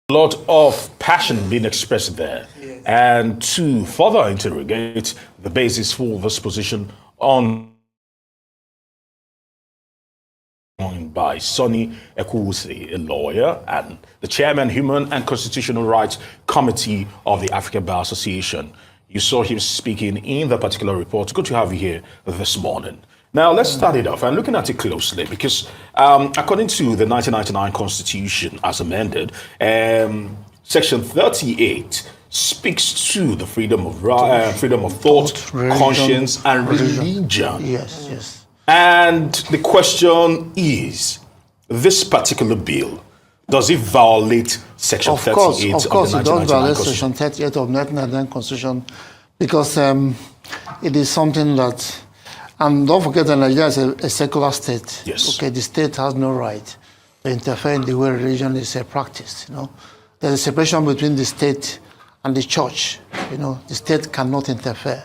A lot of passion being expressed there. Yes. And to further interrogate the basis for this position on by Sonny Ekuwusi, a lawyer and the chairman, Human and Constitutional Rights Committee of the African Bar Association. You saw him speaking in the particular report. Good to have you here this morning. Now, let's start it off. I'm looking at it closely because according to the 1999 Constitution as amended, Section 38 speaks to the freedom of thought, religion, conscience, and religion. Yes, yes. And the question is, this particular bill, does it violate Section 38 of the 1999 Constitution? Of course, it does violate Section 38 of the 1999 Constitution because it is something that, and don't forget that Nigeria is a secular state. Yes. Okay, the state has no right to interfere in the way religion is practiced. You know, there's a separation between the state and the church. You know, the state cannot interfere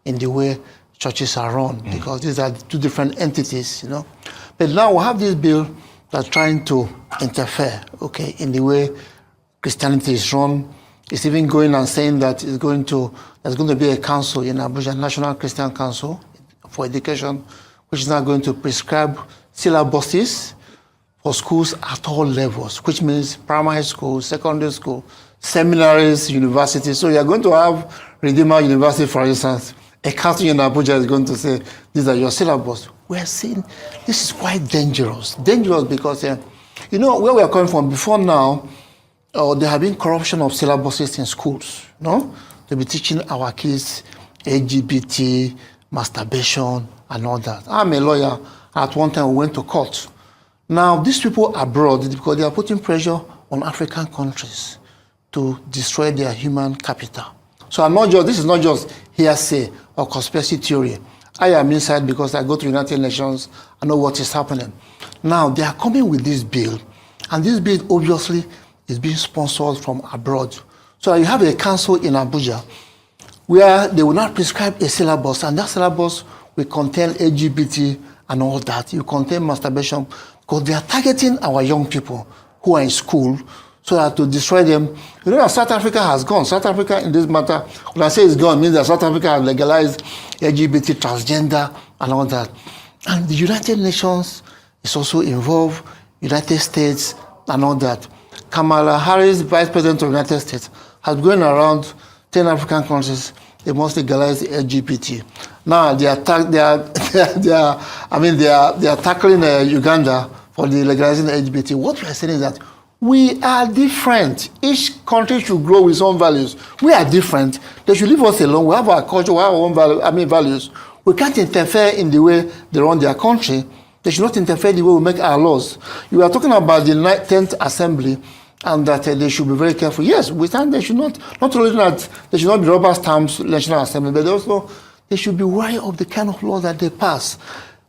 in the way churches are run because these are two different entities, you know. But now we have this bill that's trying to interfere, okay, in the way Christianity is run. It's even going and saying that there's going to be a council in Abuja, National Christian Council for Education, which is now going to prescribe syllabuses for schools at all levels, which means primary school, secondary school, seminaries, universities. So you're going to have Redeemer University, for instance. A council in Abuja is going to say, these are your syllabus. We're seeing this is quite dangerous. Dangerous because, you know, where we are coming from before now, there have been corruption of syllabuses in schools, no? They'll be teaching our kids LGBT, masturbation, and all that. I'm a lawyer. At one time, we went to court. Now, these people abroad, because they are putting pressure on African countries to destroy their human capital. So this is not just hearsay or conspiracy theory. I am inside because I go to United Nations, I know what is happening. Now, they are coming with this bill, and this bill obviously is being sponsored from abroad. So you have a council in Abuja where they will not prescribe a syllabus, and that syllabus will contain LGBT and all that. You contain masturbation, because they are targeting our young people who are in school, so that to destroy them. You know that South Africa has gone. South Africa in this matter, when I say it's gone, it means that South Africa has legalized LGBT, transgender, and all that. And the United Nations is also involved, United States, and all that. Kamala Harris, Vice President of the United States, has been going around 10 African countries. They must legalize the LGBT. Now they are tackling Uganda for the legalizing the LGBT. What we are saying is that we are different. Each country should grow with its own values. We are different. They should leave us alone. We have our culture, we have our own values. We can't interfere in the way they run their country. They should not interfere in the way we make our laws. You are talking about the 10th Assembly and that they should be very careful. Yes, we think they should not only that they should not be rubber stamps, National Assembly, but also they should be wary of the kind of laws that they pass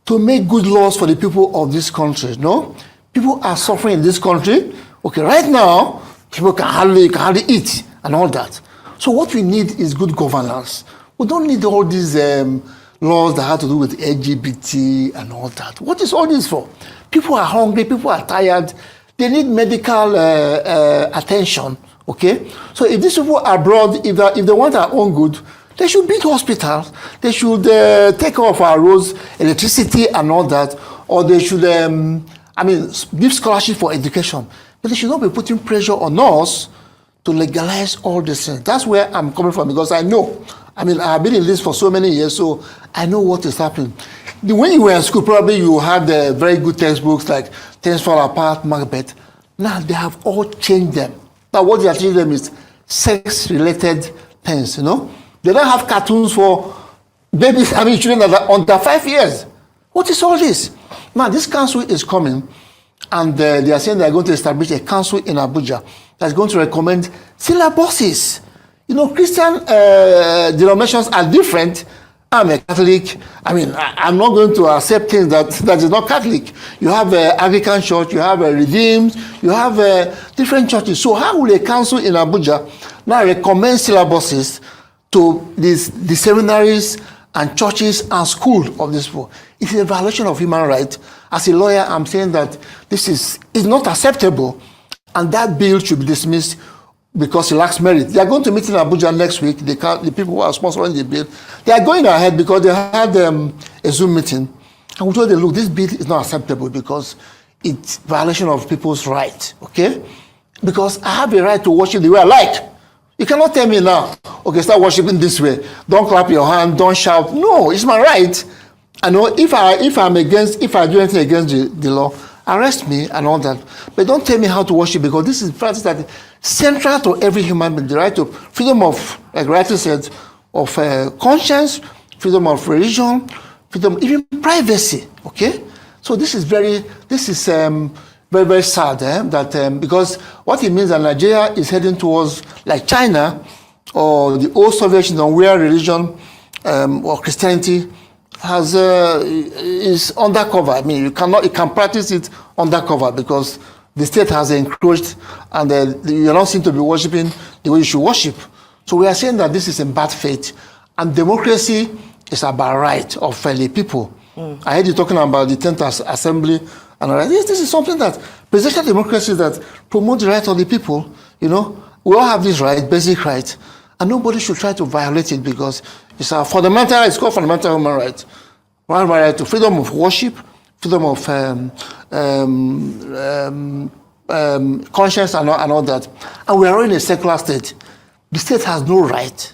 to make good laws for the people of this country. No? People are suffering in this country. Okay, right now, people can hardly eat and all that. So what we need is good governance. We don't need all these laws that have to do with LGBT and all that. What is all this for? People are hungry, people are tired. They need medical attention, okay? So if these people are abroad, if they want our own good, they should build hospitals. They should take care of our roads, electricity and all that. Or they should, give scholarship for education. But they should not be putting pressure on us to legalize all these things. That's where I'm coming from because I know. I've been in this for so many years, so I know what is happening. When you were in school, probably you had very good textbooks like Things Fall Apart, Macbeth. Now they have all changed them. Now what they are teaching them is sex-related things, you know. They don't have cartoons for babies, children that are under 5 years. What is all this? Now this council is coming. And they are saying they are going to establish a council in Abuja that's going to recommend syllabuses. You know, Christian denominations are different. I'm a Catholic. I'm not going to accept things that is not Catholic. You have Anglican church, you have Redeemed, you have different churches. So how will a council in Abuja now recommend syllabuses to the seminaries and churches and schools of this people? It is a violation of human rights. As a lawyer, I'm saying that this is not acceptable. and that bill should be dismissed because it lacks merit. They are going to meet in Abuja next week. The people who are sponsoring the bill, they are going ahead because they had a Zoom meeting, and we told them, look, this bill is not acceptable because it's violation of people's rights, okay? Because I have a right to worship the way I like. You cannot tell me now, okay, start worshiping this way. Don't clap your hand, don't shout. No, it's my right. I know if I do anything against the law, arrest me and all that. But don't tell me how to worship, because this is practice that is central to every human being. The right to freedom of, like rightly said, of conscience, freedom of religion, freedom, even privacy. Okay, so this is very very sad that because what it means that Nigeria is heading towards like China or the old Soviet Union, where religion or Christianity is undercover. I mean, you can practice it undercover because the state has encroached and you're not seen to be worshiping the way you should worship. So we are saying that this is in bad faith, and democracy is about right of fellow people. I heard you talking about the 10th Assembly, and this is something that presidential democracy that promotes the right of the people. You know, we all have this right, basic right, and nobody should try to violate it because it's our fundamental. It's called fundamental human right. One right to freedom of worship, freedom of conscience, and all that. And we are in a secular state. The state has no right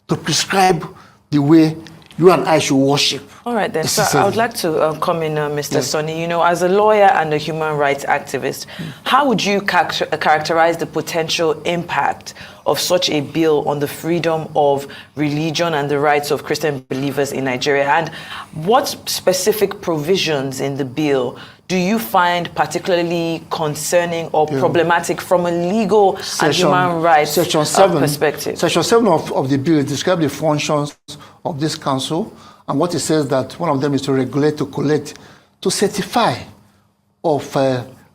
to prescribe the way you and I should worship. All right, then. So I would like to come in, Mr. Sonny. You know, as a lawyer and a human rights activist, how would you characterize the potential impact of such a bill on the freedom of religion and the rights of Christian believers in Nigeria? And what specific provisions in the bill do you find particularly concerning or problematic from a legal and human rights perspective? Section 7 of the bill describes the functions of this council, and what it says that one of them is to regulate, to collect, to certify of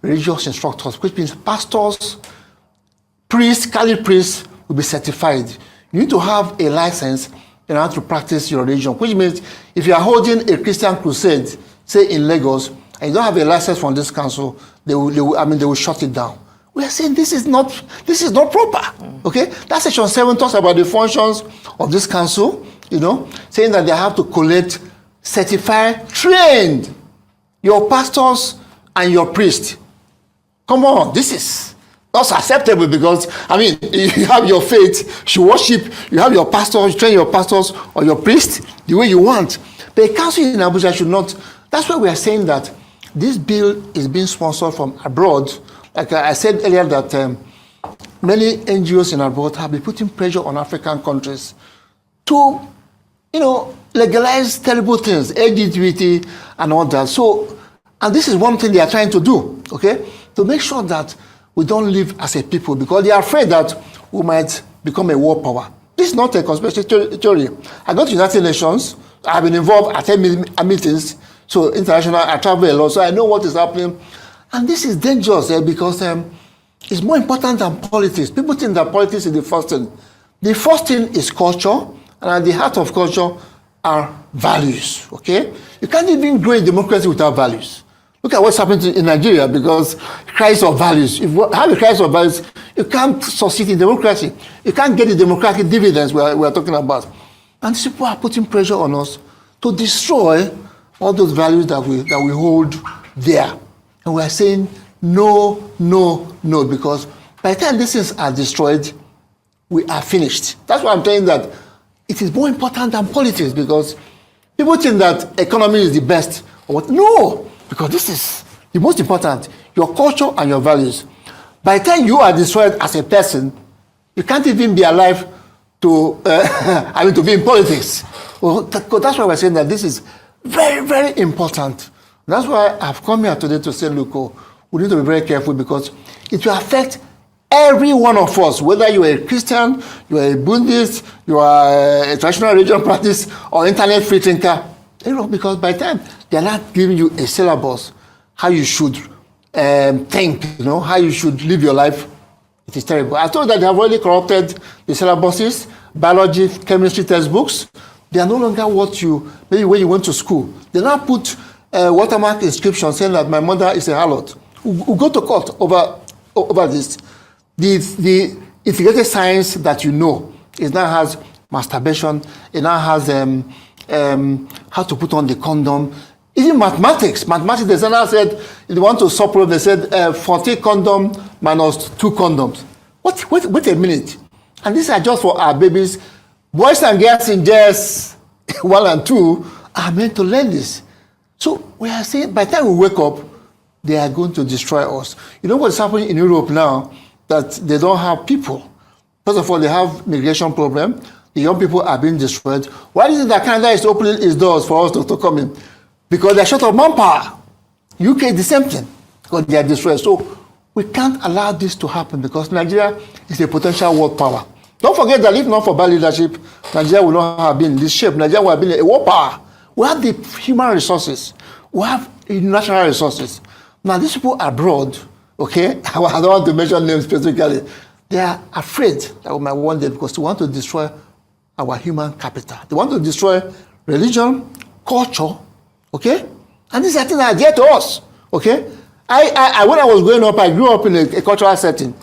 religious instructors, which means pastors, priests, Catholic priests will be certified. You need to have a license in order to practice your religion, which means if you are holding a Christian crusade, say in Lagos, and you don't have a license from this council, they will shut it down. We are saying this is not proper. Okay, that section 7 talks about the functions of this council. You know, saying that they have to collect, certify, train your pastors and your priests. Come on, this is not acceptable because, I mean, you have your faith, you worship, you have your pastors, you train your pastors or your priests the way you want. But a council in Abuja should not. That's why we are saying that this bill is being sponsored from abroad. Like I said earlier that many NGOs in abroad have been putting pressure on African countries to, legalize terrible things, LGBT and all that. So, and this is one thing they are trying to do, okay? To make sure that we don't live as a people because they are afraid that we might become a world power. This is not a conspiracy theory. I go to United Nations, I've been involved at meetings, so international, I travel a lot, so I know what is happening. And this is dangerous because it's more important than politics. People think that politics is the first thing. The first thing is culture, and at the heart of culture are values, okay? You can't even grow a democracy without values. Look at what's happening in Nigeria because crisis of values. If you have a crisis of values, you can't succeed in democracy. You can't get the democratic dividends we are talking about. And these people are putting pressure on us to destroy all those values that we hold there. And we are saying no, no, no, because by the time these things are destroyed, we are finished. That's why I'm saying that it is more important than politics because people think that economy is the best. Or what? No, because this is the most important, your culture and your values. By the time you are destroyed as a person, you can't even be alive to be in politics. Well, that's why we're saying that this is very, very important. That's why I've come here today to say, look, we need to be very careful because it will affect every one of us, whether you are a Christian, you are a Buddhist, you are a traditional religion practice, or internet free thinker. Because by the time they are not giving you a syllabus, how you should think, how you should live your life, it is terrible. I told that they have already corrupted the syllabuses, biology, chemistry textbooks. They are no longer maybe when you went to school. They now put watermark inscription saying that my mother is a harlot. We'll go to court over over this. The integrated science that you know, it now has masturbation, it now has how to put on the condom. Even mathematics, the designer said, if they want to solve problem, they said 40 condom minus 2 condoms. Wait a minute. And these are just for our babies. Boys and girls in JS 1 and 2 are meant to learn this. So we are saying, by the time we wake up, they are going to destroy us. You know what's happening in Europe now? That they don't have people. First of all, they have migration problem. The young people are being destroyed. Why is it that Canada is opening its doors for us to come in? Because they're short of manpower. UK, the same thing, because they are destroyed. So we can't allow this to happen because Nigeria is a potential world power. Don't forget that if not for bad leadership, Nigeria would not have been in this shape. Nigeria would have been a world power. We have the human resources. We have natural resources. Now, these people abroad, okay, I don't want to mention names specifically, they are afraid that we might one day because they want to destroy our human capital. They want to destroy religion, culture, okay? And these are things that are dear to us, okay? I when I was growing up, I grew up in a cultural setting.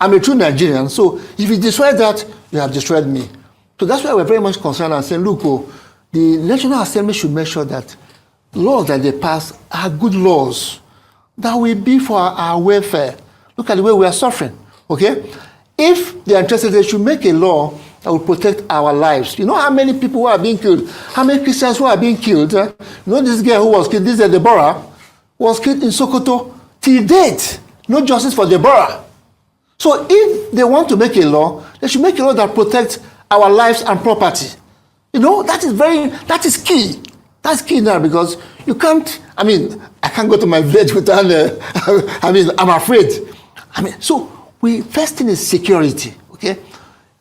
I'm a true Nigerian, so if you destroy that, you have destroyed me. So that's why we're very much concerned and saying, look, the National Assembly should make sure that laws that they pass are good laws that will be for our welfare. Look at the way we are suffering, okay? If they are interested, they should make a law that will protect our lives. You know how many people who are being killed? How many Christians who are being killed? You know this girl who was killed, this is Deborah, was killed in Sokoto till date. No justice for Deborah. So if they want to make a law, they should make a law that protects our lives and property. You know, that is key. That's key now because you can't, I can't go to my village without, I'm afraid. So first thing is security, okay?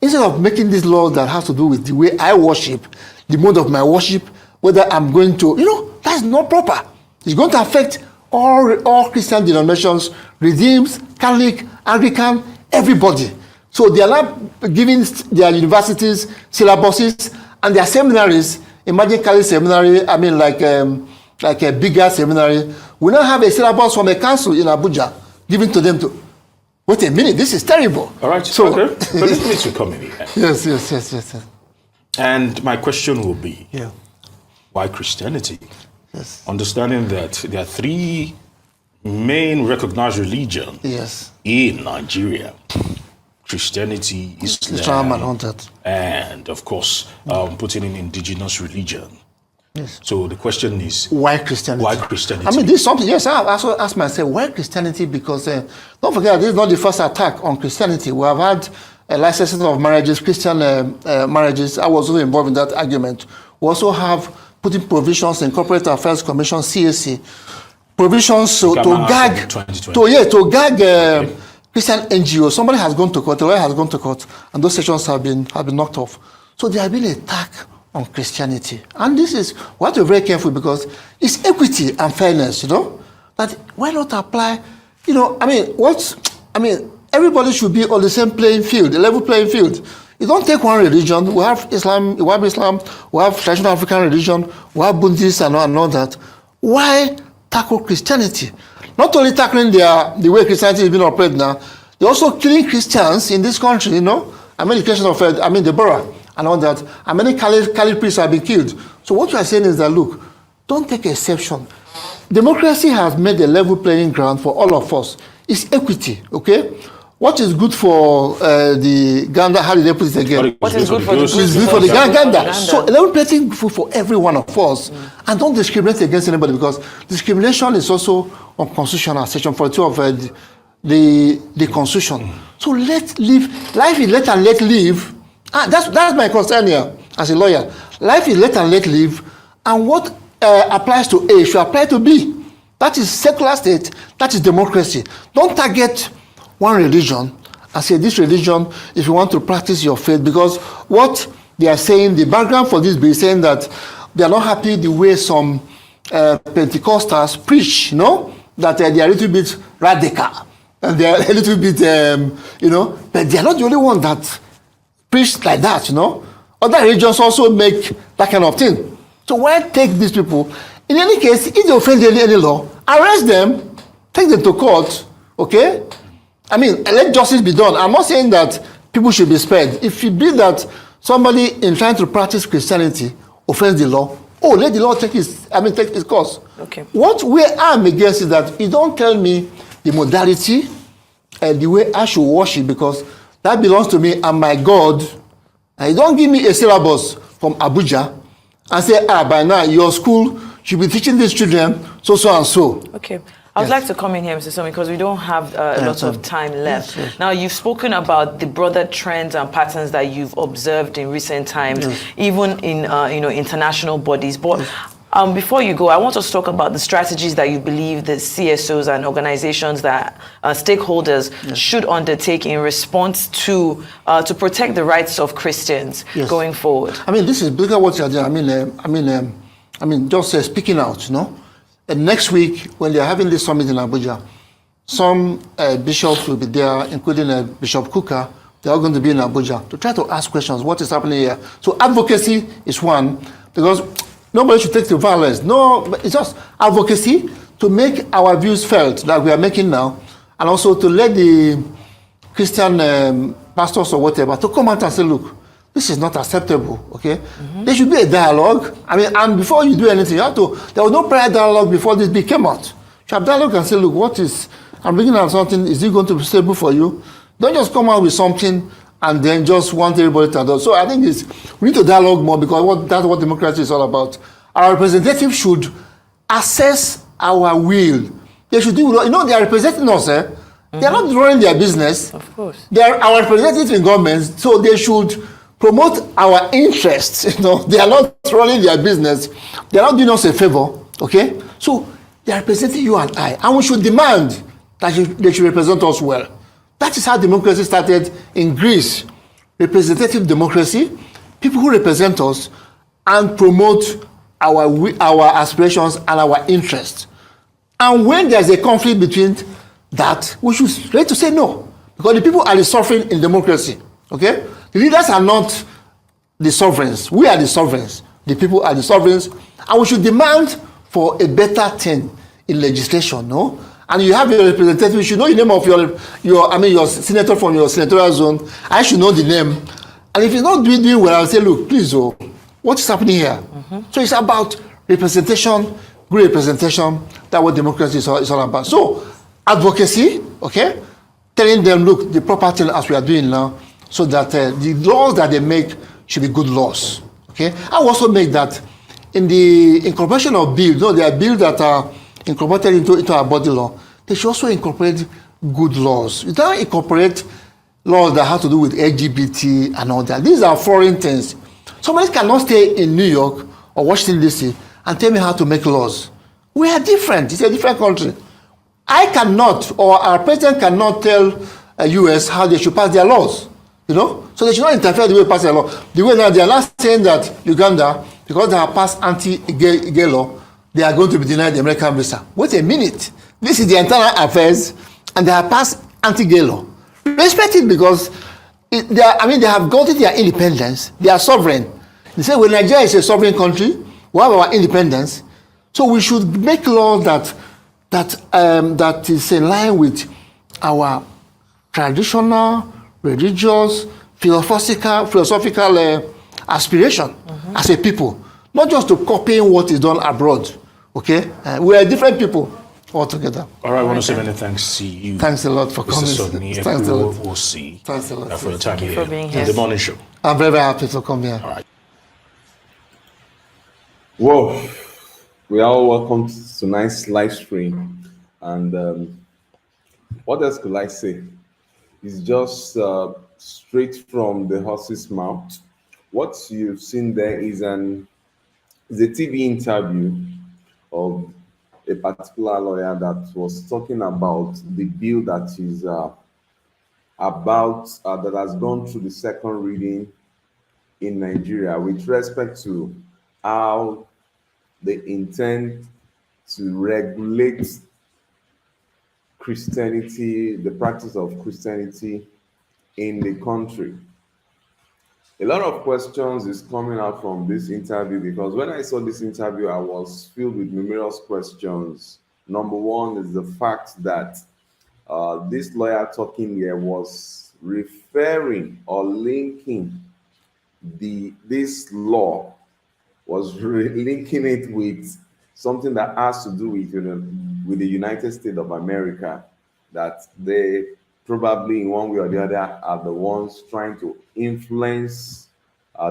Instead of making this law that has to do with the way I worship, the mode of my worship, whether I'm going to, that's not proper. It's going to affect all Christian denominations, Redeemed, Catholic, Anglican, everybody. So they are not giving their universities, syllabuses, and their seminaries. Imagine Catholic seminary, like a bigger seminary. We now have a syllabus from a council in Abuja given to them to. Wait a minute, this is terrible. All right, so let me to come in here. Yes. And my question will be, yeah, why Christianity? Yes. Understanding that there are 3 main recognized religions in Nigeria. Christianity, Islam, and of course, putting in indigenous religion. Yes. So the question is, why Christianity? Why Christianity? This is something, yes, I also asked myself, why Christianity? Because don't forget, this is not the first attack on Christianity. We have had licensing of marriages, Christian marriages. I was also involved in that argument. We also have putting provisions in Corporate Affairs Commission, CAC, provisions to gag Christian NGOs. Somebody has gone to court, a lawyer has gone to court, and those sections have been knocked off. So there have been an attack on Christianity. And this is, we have to be very careful because it's equity and fairness, that why not apply, everybody should be on the same playing field, a level playing field. You don't take one religion. We have Islam, we have traditional African religion, we have Buddhists and all that. Why tackle Christianity? Not only tackling the way Christianity is being operated now, they're also killing Christians in this country, the case of Deborah and all that. And many Catholic priests have been killed. So what we are saying is that, look, don't take exception. Democracy has made a level playing ground for all of us. It's equity, okay? What is good for the Ganda? How did they put it again? What is good for the It's good for the Ganda. So level playing for every one of us. And don't discriminate against anybody because discrimination is also unconstitutional. Section 42 of the Constitution. So let live. Life is let and let live. That's my concern here as a lawyer. Life is let and let live. And what applies to A should apply to B. That is secular state. That is democracy. Don't target one religion and say this religion if you want to practice your faith, because what they are saying, the background for this bill is saying that they are not happy the way some Pentecostals preach, that they are a little bit radical and they are a little bit, but they are not the only one that preach like that, Other religions also make that kind of thing. So why take these people? In any case, if they offend any law, arrest them, take them to court, okay? I mean, let justice be done. I'm not saying that people should be spared. If you believe that somebody in trying to practice Christianity offends the law, let the law take its course. Okay. What we am against is that you don't tell me the modality and the way I should worship, because that belongs to me and my God. And you don't give me a syllabus from Abuja and say, by now your school should be teaching these children so and so. Okay. I would like to come in here, Mr. Somi, because we don't have a lot of time left. Yes. Now, you've spoken about the broader trends and patterns that you've observed in recent times, even in international bodies. But before you go, I want us to talk about the strategies that you believe the CSOs and organizations that stakeholders should undertake in response to protect the rights of Christians going forward. I mean, this is bigger what you're doing. I mean, just speaking out, you know. And next week, when they're having this summit in Abuja, some bishops will be there, including Bishop Kuka. They're all going to be in Abuja to try to ask questions, what is happening here. So advocacy is one, because nobody should take to violence. No, it's just advocacy to make our views felt like we are making now, and also to let the Christian pastors or whatever to come out and say, look, this is not acceptable, okay? Mm-hmm. There should be a dialogue. I mean, and before you do anything, there was no prior dialogue before this bill came out. You have dialogue and say, look, I'm bringing out something, is it going to be stable for you? Don't just come out with something and then just want everybody to adopt. So I think we need to dialogue more, because that's what democracy is all about. Our representatives should assess our will. They should do, they are representing us, They are not running their business. Of course. They are our representatives in government, so they should promote our interests. They are not running their business. They are not doing us a favor, okay? So they are representing you and I, and we should demand that they should represent us well. That is how democracy started in Greece. Representative democracy, people who represent us and promote our aspirations and our interests. And when there's a conflict between that, we should be ready to say no, because the people are the suffering in democracy, okay? The leaders are not the sovereigns. We are the sovereigns. The people are the sovereigns. And we should demand for a better thing in legislation, no? And you have your representative, you should know the name of your senator from your senatorial zone. I should know the name. And if he's not doing well, I'll say, look, please, what is happening here? Mm-hmm. So it's about representation, good representation. That's what democracy is all about. So advocacy, okay? Telling them, look, the proper thing as we are doing now, so that the laws that they make should be good laws, okay? I will also make that in the incorporation of bills, there are bills that are incorporated into our body law. They should also incorporate good laws. You don't incorporate laws that have to do with LGBT and all that. These are foreign things. Somebody cannot stay in New York or Washington, D.C. and tell me how to make laws. We are different. It's a different country. I cannot, or our president cannot tell U.S. how they should pass their laws. So they should not interfere the way they pass their law. The way now they are not saying that Uganda, because they have passed anti-gay law, they are going to be denied the American visa. Wait a minute. This is the internal affairs, and they have passed anti-gay law. Respect it, because they have gotten their independence. They are sovereign. They say, well, Nigeria is a sovereign country. We have our independence. So we should make laws that is in line with our traditional, religious, philosophical aspiration as a people, not just to copy what is done abroad. Okay, we are different people altogether. All right, I want to say many thanks to you. Thanks a lot for coming. Thanks a lot. We'll see. Thanks a lot for your time here. For being here. In the morning show. I'm very, very happy to come here. All right. Whoa, we are all welcome to tonight's live stream, and what else could I say? It's just straight from the horse's mouth. What you've seen there is a TV interview of a particular lawyer that was talking about the bill that is that has gone through the second reading in Nigeria with respect to how they intend to regulate Christianity, the practice of Christianity in the country. A lot of questions is coming out from this interview, because when I saw this interview, I was filled with numerous questions. Number one is the fact that this lawyer talking here was referring or linking this law was linking it with something that has to do with, with the United States of America, that they probably in one way or the other are the ones trying to influence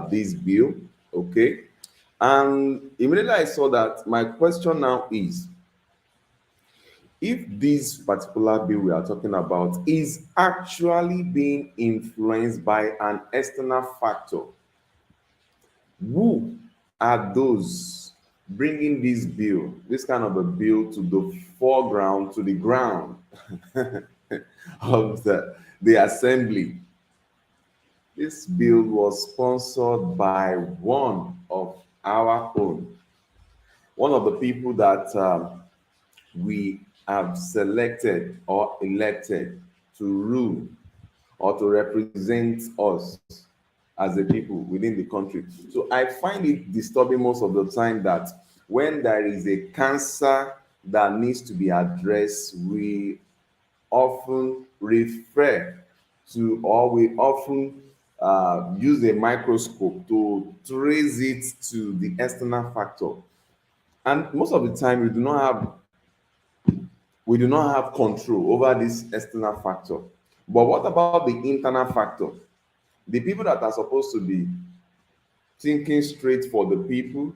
this bill. Okay. And immediately I saw that, my question now is, if this particular bill we are talking about is actually being influenced by an external factor, who are those bringing this bill, this kind of a bill, to the foreground, to the ground of the assembly? This bill was sponsored by one of our own, one of the people that we have selected or elected to rule or to represent us as a people within the country. So I find it disturbing most of the time that when there is a cancer that needs to be addressed, we often refer to, or we often use a microscope to trace it to the external factor. And most of the time, we do not have control over this external factor. But what about the internal factor? The people that are supposed to be thinking straight for the people,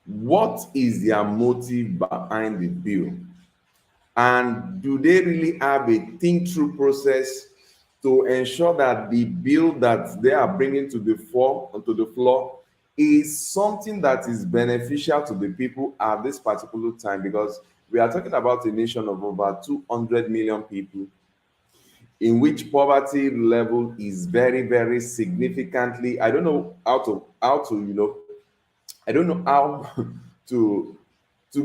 what is their motive behind the bill? And do they really have a think through process to ensure that the bill that they are bringing to the floor is something that is beneficial to the people at this particular time? Because we are talking about a nation of over 200 million people, in which poverty level is very, very significantly. I don't know I don't know how to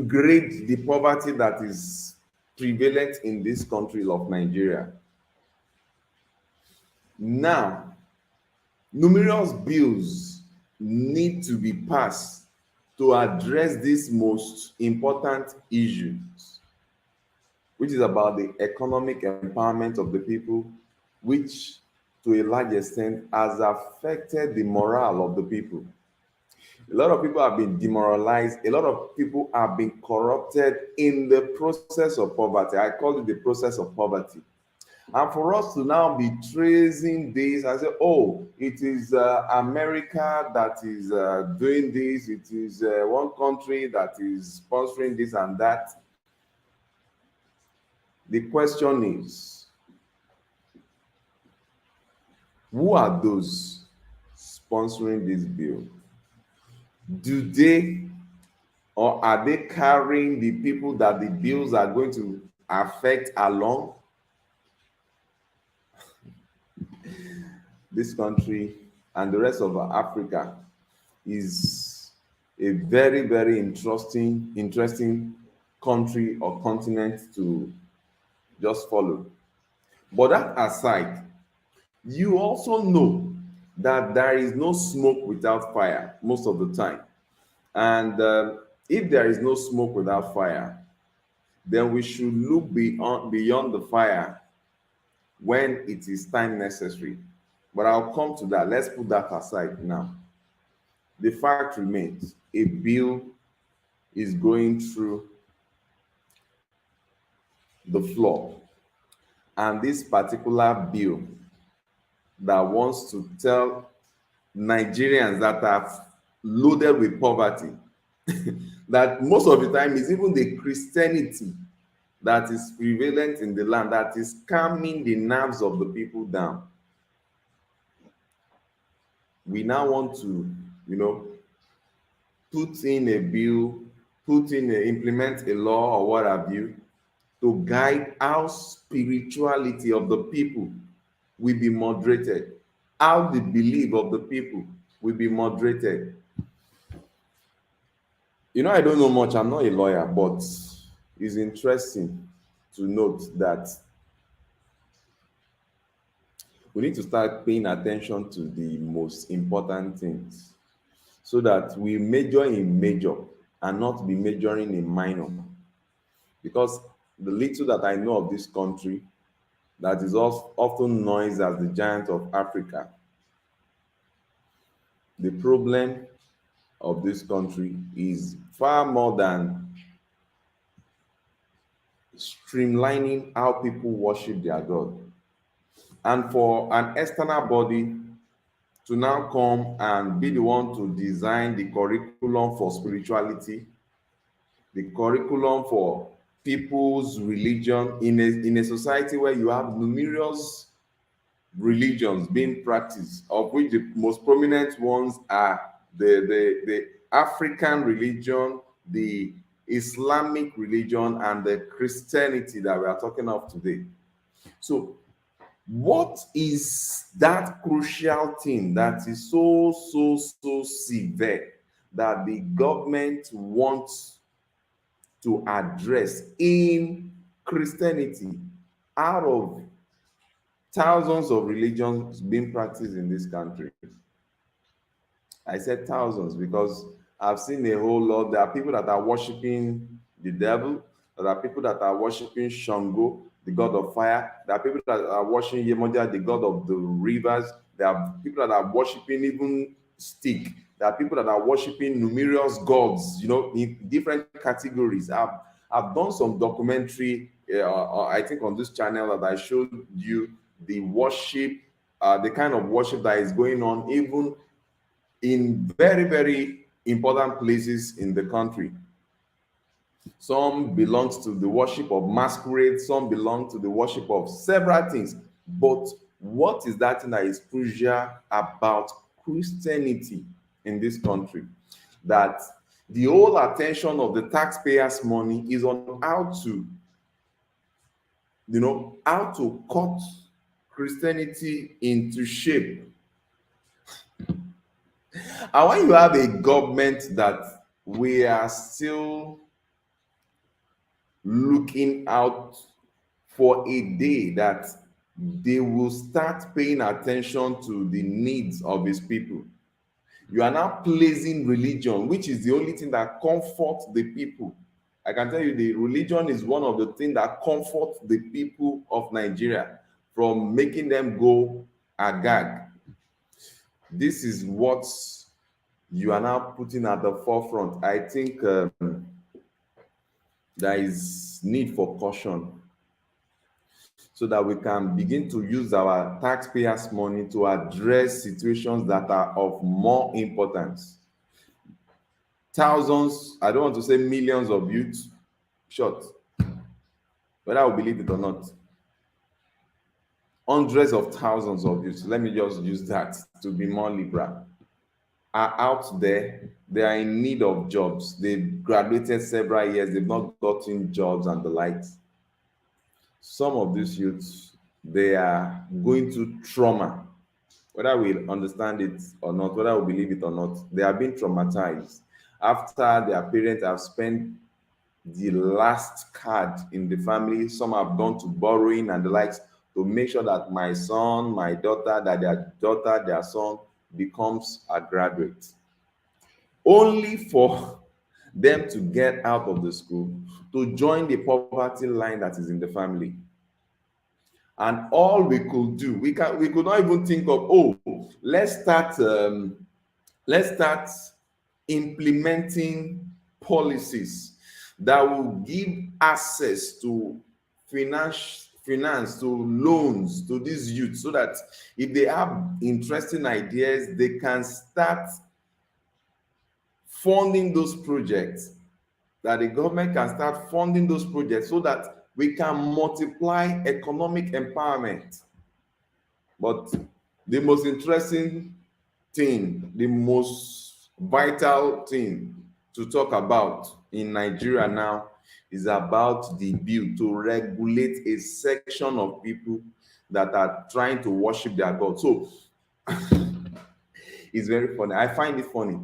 grade the poverty that is prevalent in this country of Nigeria. Now, numerous bills need to be passed to address these most important issues, which is about the economic empowerment of the people, which to a large extent has affected the morale of the people. A lot of people have been demoralized. A lot of people have been corrupted in the process of poverty. I call it the process of poverty. And for us to now be tracing this and say, oh, it is America that is doing this, it is one country that is sponsoring this and that. The question is, who are those sponsoring this bill? Do they, or are they carrying the people that the bills are going to affect along? This country and the rest of Africa is a very, very interesting country or continent to just follow. But that aside, you also know that there is no smoke without fire most of the time. And if there is no smoke without fire, then we should look beyond the fire when it is time necessary. But I'll come to that. Let's put that aside now. The fact remains, a bill is going through the floor. And this particular bill that wants to tell Nigerians that are loaded with poverty that most of the time is even the Christianity that is prevalent in the land that is calming the nerves of the people down. We now want to, put in a bill, implement a law or what have you, to guide how spirituality of the people will be moderated, how the belief of the people will be moderated. I don't know much. I'm not a lawyer, but it's interesting to note that we need to start paying attention to the most important things so that we major in major and not be majoring in minor. Because the little that I know of this country, that is often known as the giant of Africa, the problem of this country is far more than streamlining how people worship their God. And for an external body to now come and be the one to design the curriculum for spirituality, the curriculum for people's religion in a society where you have numerous religions being practiced, of which the most prominent ones are the African religion, the Islamic religion, and the Christianity that we are talking of today. So what is that crucial thing that is so severe that the government wants to address in Christianity out of thousands of religions being practiced in this country? I said thousands because I've seen a whole lot. There are people that are worshiping the devil. There are people that are worshiping Shango, the god of fire. There are people that are worshiping Yemoja, the god of the rivers. There are people that are worshiping even stick. There are people that are worshiping numerous gods, in different categories. I've done some documentary, I think on this channel, that I showed you the worship, the kind of worship that is going on even in very, very important places in the country. Some belongs to the worship of masquerade, some belong to the worship of several things. But what is that thing that is crucial about Christianity in this country? That the whole attention of the taxpayers' money is on how to cut Christianity into shape. And when you have a government that we are still looking out for a day that they will start paying attention to the needs of his people, you are now placing religion, which is the only thing that comforts the people. I can tell you, the religion is one of the things that comforts the people of Nigeria from making them go agag. This is what you are now putting at the forefront. I think there is need for caution so that we can begin to use our taxpayers' money to address situations that are of more importance. Thousands, I don't want to say millions of youths, short, whether I will believe it or not. Hundreds of thousands of youths, let me just use that to be more liberal, are out there. They are in need of jobs. They've graduated several years, they've not gotten jobs and the likes. Some of these youths, they are going through trauma, whether we understand it or not, whether we believe it or not. They are being traumatized after their parents have spent the last card in the family. Some have gone to borrowing and the likes to make sure that my son, my daughter, that their daughter, their son becomes a graduate, only for them to get out of the school, to join the poverty line that is in the family. And all we could do, we could not even think of, let's start implementing policies that will give access to finance, to loans to these youths, so that if they have interesting ideas, they can start funding those projects, that the government can start funding those projects so that we can multiply economic empowerment. But the most interesting thing, the most vital thing to talk about in Nigeria now is about the bill to regulate a section of people that are trying to worship their God. So it's very funny. I find it funny.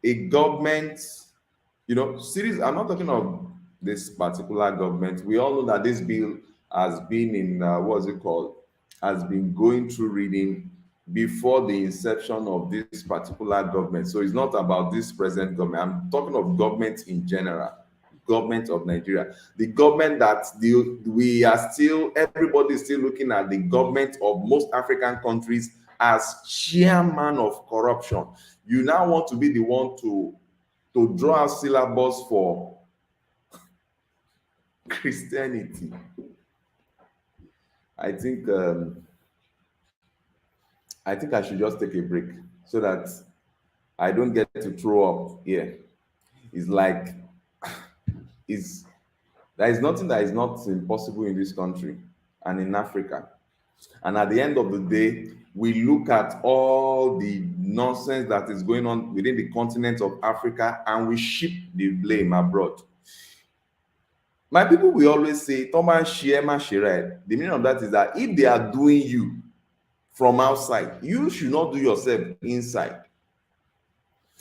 A government, series, I'm not talking of this particular government. We all know that this bill has been in, has been going through reading before the inception of this particular government. So it's not about this present government. I'm talking of government in general. government of Nigeria. The government that everybody is still looking at the government of most African countries as chairman of corruption. You now want to be the one to draw a syllabus for Christianity. I think I should just take a break so that I don't get to throw up here. It's like there is nothing that is not impossible in this country and in Africa. And at the end of the day, we look at all the nonsense that is going on within the continent of Africa and we ship the blame abroad. My people will always say, Thomas Shiema Shirai. The meaning of that is that if they are doing you from outside, you should not do yourself inside.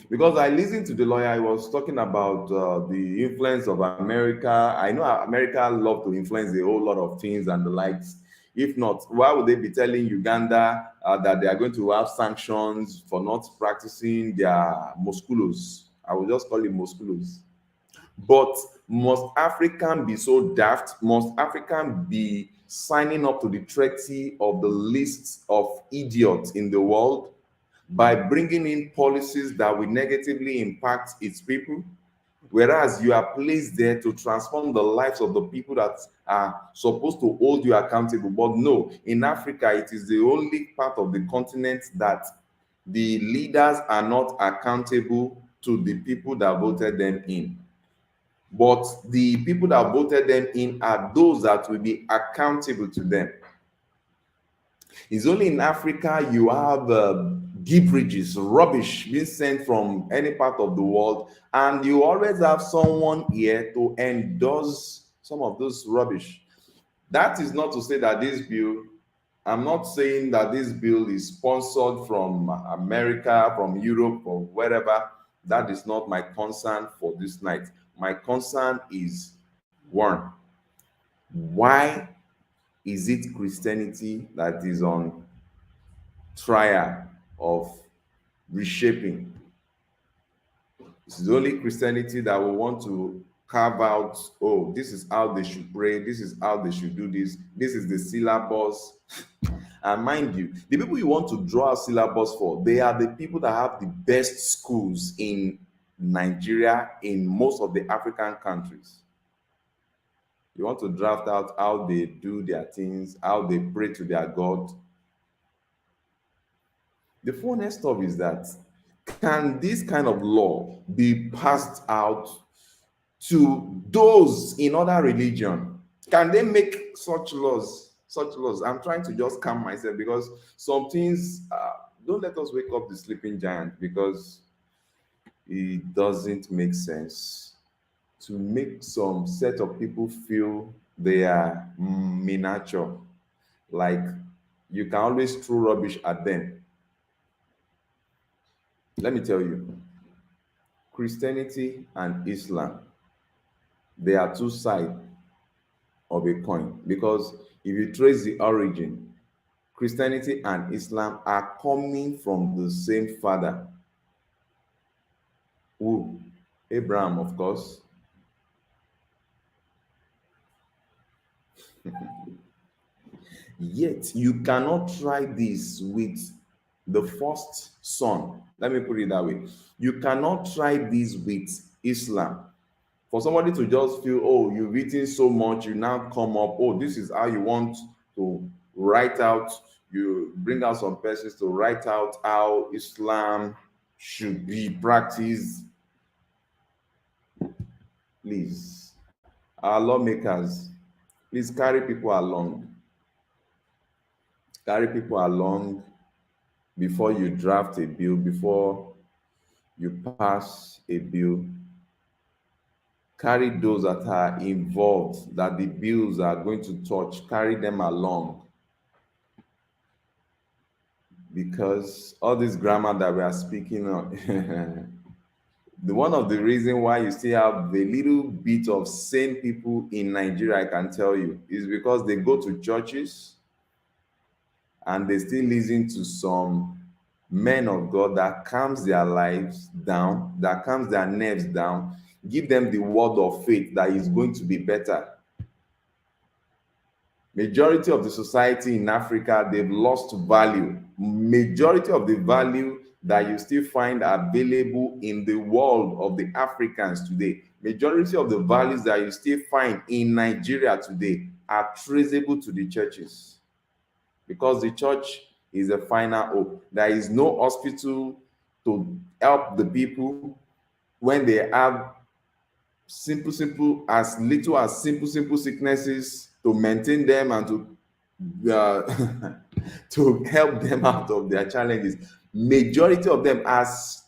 Because I listened to the lawyer, he was talking about the influence of America. I know America love to influence a whole lot of things and the likes. If not, why would they be telling Uganda that they are going to have sanctions for not practicing their musculos? I will just call it musculos. But must African be so daft? Must African be signing up to the treaty of the list of idiots in the world by bringing in policies that will negatively impact its people? Whereas you are placed there to transform the lives of the people that are supposed to hold you accountable. But no, in Africa, it is the only part of the continent that the leaders are not accountable to the people that voted them in. But the people that voted them in are those that will be accountable to them. It's only in Africa you have gibberish, rubbish being sent from any part of the world, and you always have someone here to endorse some of those rubbish. That is not to say that this bill, I'm not saying that this bill is sponsored from America, from Europe, or wherever. That is not my concern for this night. My concern is one, why is it Christianity that is on trial of reshaping? This is only Christianity that will want to carve out, oh, this is how they should pray, this is how they should do this is the syllabus. And mind you, the people you want to draw a syllabus for, they are the people that have the best schools in Nigeria, in most of the African countries. You want to draft out how they do their things, how they pray to their God. The funniest stuff is that, can this kind of law be passed out to those in other religion? Can they make such laws? I'm trying to just calm myself, because some things, don't let us wake up the sleeping giant, because it doesn't make sense to make some set of people feel they are miniature, like you can always throw rubbish at them. Let me tell you, Christianity and Islam, they are two sides of a coin, because if you trace the origin, Christianity and Islam are coming from the same father. Who? Abraham, of course. Yet you cannot try this with the first son. Let me put it that way. You cannot try this with Islam. For somebody to just feel, oh, you've eaten so much, you now come up, oh, this is how you want to write out, you bring out some persons to write out how Islam should be practiced. Please, our lawmakers, please carry people along. Carry people along before you draft a bill, before you pass a bill. Carry those that are involved, that the bills are going to touch, carry them along. Because all this grammar that we are speaking on, one of the reasons why you still have a little bit of sane people in Nigeria, I can tell you, is because they go to churches and they still listen to some men of God that calms their lives down, that calms their nerves down. give them the word of faith that is going to be better. Majority of the society in Africa, they've lost value. Majority of the value that you still find available in the world of the Africans today, majority of the values that you still find in Nigeria today are traceable to the churches, because the church is a final hope. There is no hospital to help the people when they have simple as little as simple sicknesses, to maintain them and to help them out of their challenges. Majority of them, as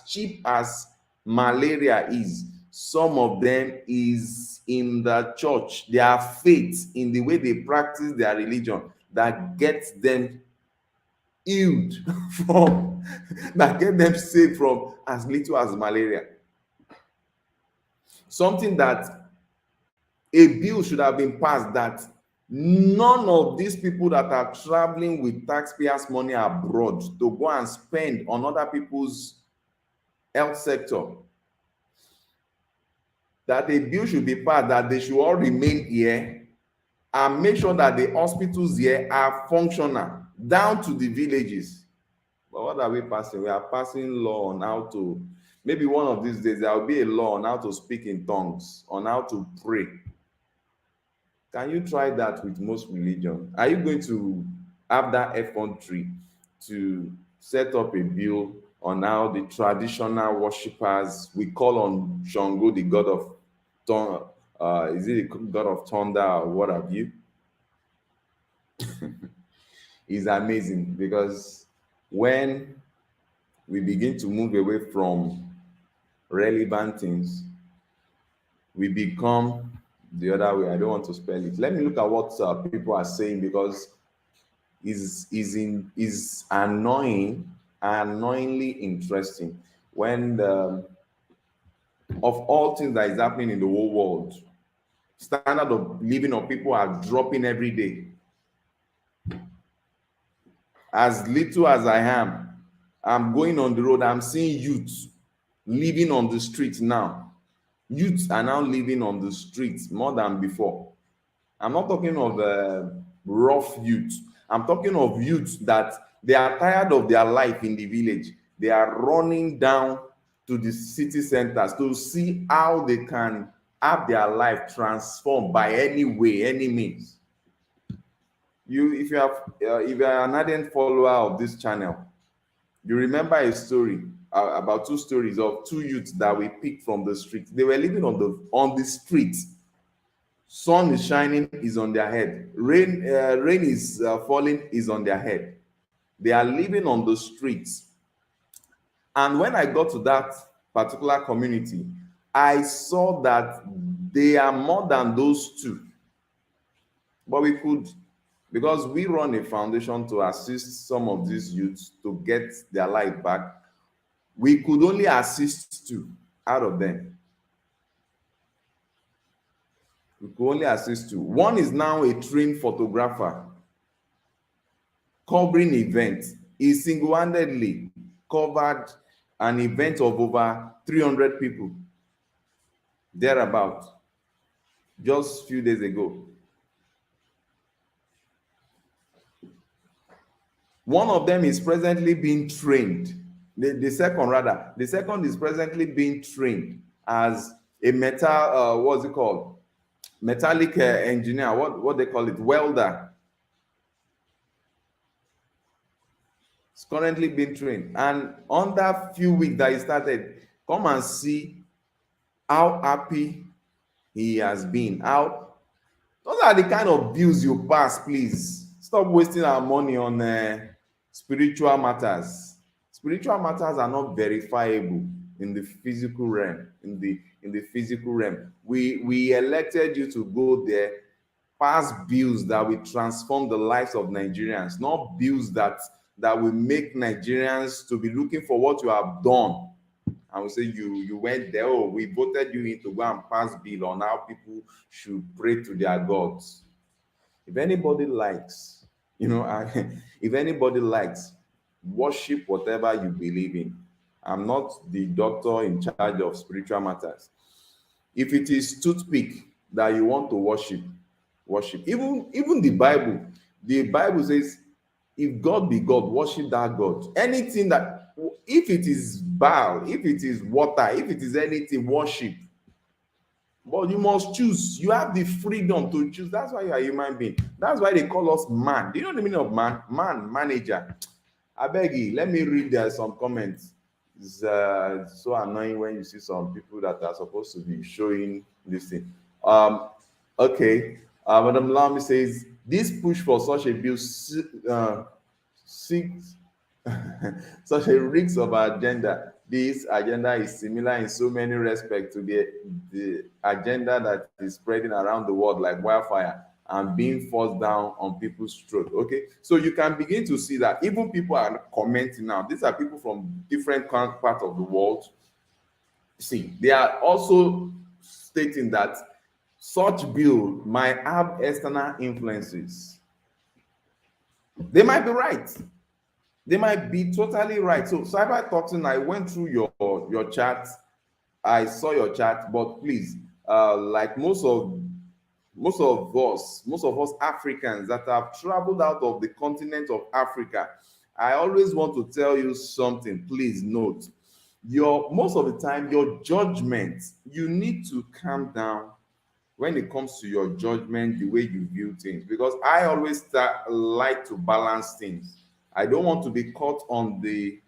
cheap as malaria is, some of them is in the church, their faith in the way they practice their religion, that gets them healed from that get them saved from as little as malaria. Something that a bill should have been passed, that none of these people that are traveling with taxpayers' money abroad to go and spend on other people's health sector, that a bill should be passed that they should all remain here and make sure that the hospitals here are functional down to the villages. But what are we passing? We are passing law on how to, maybe one of these days there will be a law on how to speak in tongues, on how to pray. Can you try that with most religion? Are you going to have that effrontery to set up a bill on how the traditional worshippers, we call on Shango, the god of is it the god of thunder or what have you? It's amazing, because when we begin to move away from relevant things, we become the other way. I don't want to spell it. Let me look at what people are saying, because is annoyingly interesting. When of all things that is happening in the whole world, standard of living of people are dropping every day. As little as I am, I'm going on the road, I'm seeing youth living on the streets now. Youths are now living on the streets more than before. I'm not talking of rough youth. I'm talking of youths that they are tired of their life in the village. They are running down to the city centers to see how they can have their life transformed by any way, any means. If you are an ardent follower of this channel, you remember a story about two stories of two youths that we picked from the street. They were living on the street. Sun is shining, is on their head. Rain is falling, is on their head. They are living on the streets. And when I got to that particular community, I saw that they are more than those two. But we could, because we run a foundation to assist some of these youths to get their life back, we could only assist two out of them. We could only assist two. One is now a trained photographer covering events. He single-handedly covered an event of over 300 people, thereabout, just a few days ago. One of them is presently being trained. The second is presently being trained as a metallic engineer, what they call it, welder. It's currently being trained. And on that few weeks that he started, come and see how happy he has been. Those are the kind of bills you pass, please. Stop wasting our money on spiritual matters. Spiritual matters are not verifiable in the physical realm. In the physical realm, we elected you to go there, pass bills that will transform the lives of Nigerians, not bills that will make Nigerians to be looking for what you have done. And we say you went there, oh, we voted you in to go and pass bill on how people should pray to their gods. If anybody likes, if anybody likes, worship whatever you believe in. I'm not the doctor in charge of spiritual matters. If it is toothpick that you want to worship, worship. Even the Bible says, if God be God, worship that God. Anything that, if it is Baal, if it is water, if it is anything, worship. But you must choose. You have the freedom to choose. That's why you are a human being. That's why they call us man. Do you know the meaning of man? Man, manager. I beg you, let me read some comments. It's so annoying when you see some people that are supposed to be showing this thing. Okay. Madam Lamy says, this push for such a bill seeks such a risk of agenda. This agenda is similar in so many respects to the agenda that is spreading around the world like wildfire and being forced down on people's throat. Okay, so you can begin to see that even people are commenting now. These are people from different parts of the world. See, they are also stating that such bill might have external influences. They might be right. They might be totally right. So cyber toxin, I went through your chat. I saw your chat, but please, like most of us Africans that have traveled out of the continent of Africa, I always want to tell you something. Please note, most of the time, your judgment, you need to calm down when it comes to your judgment, the way you view things, because I always like to balance things. I don't want to be caught on the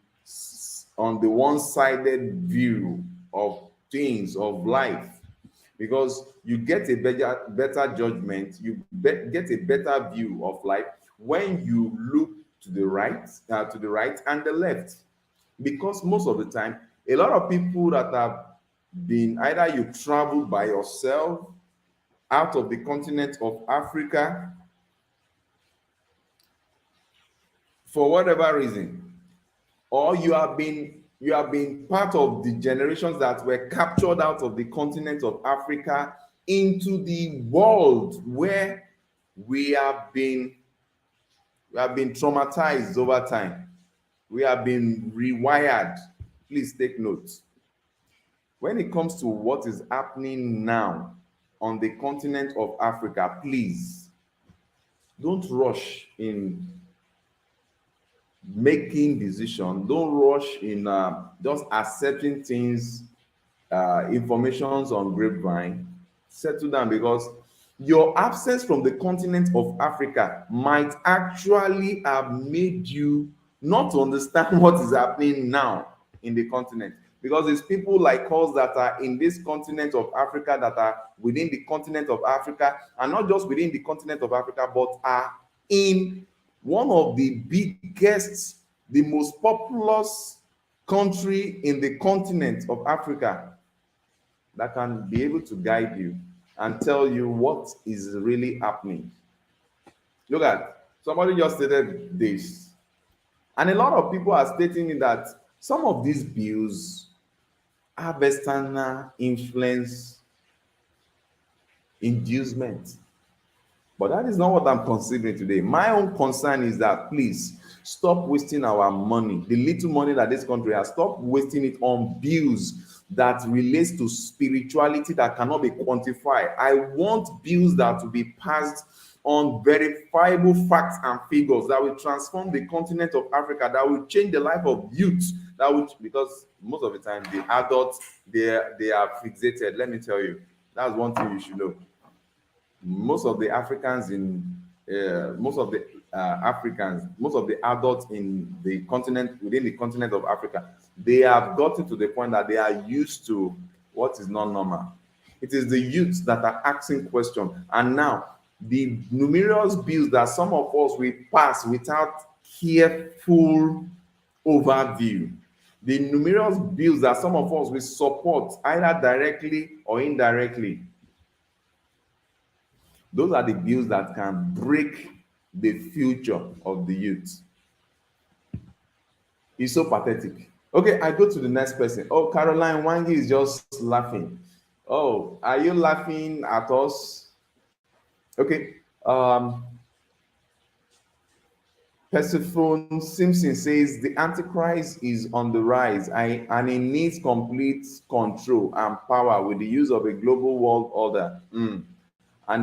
one-sided view of things, of life, because you get a better judgment, you get a better view of life when you look to the right and the left. Because most of the time, a lot of people that have been, either you travel by yourself out of the continent of Africa for whatever reason, or you have been part of the generations that were captured out of the continent of Africa into the world where we have been traumatized over time. We have been rewired. Please take note. When it comes to what is happening now on the continent of Africa, please don't rush in making decisions. Don't rush in just accepting things, informations on grapevine. Settle down, because your absence from the continent of Africa might actually have made you not to understand what is happening now in the continent. Because it's people like us that are in this continent of Africa, that are within the continent of Africa, and not just within the continent of Africa, but are in one of the biggest, the most populous country in the continent of Africa, that can be able to guide you and tell you what is really happening. Look at, somebody just stated this, and a lot of people are stating that some of these bills have external influence inducement. But that is not what I'm considering today. My own concern is that, please stop wasting our money, the little money that this country has. Stop wasting it on bills that relates to spirituality that cannot be quantified. I want bills that will be passed on verifiable facts and figures that will transform the continent of Africa, that will change the life of youth, that will, because most of the time the adults, they are fixated. Let me tell you, that's one thing you should know. Most of the Africans most of the adults in the continent, within the continent of Africa, they have gotten to the point that they are used to what is not normal. It is the youths that are asking questions, and now the numerous bills that some of us will pass without careful overview, the numerous bills that some of us will support either directly or indirectly, those are the bills that can break the future of the youth. It's so pathetic. Okay, I go to the next person. Oh, Caroline Wangi is just laughing. Oh, are you laughing at us? Okay. Persephone Simpson says the Antichrist is on the rise and he needs complete control and power with the use of a global world order and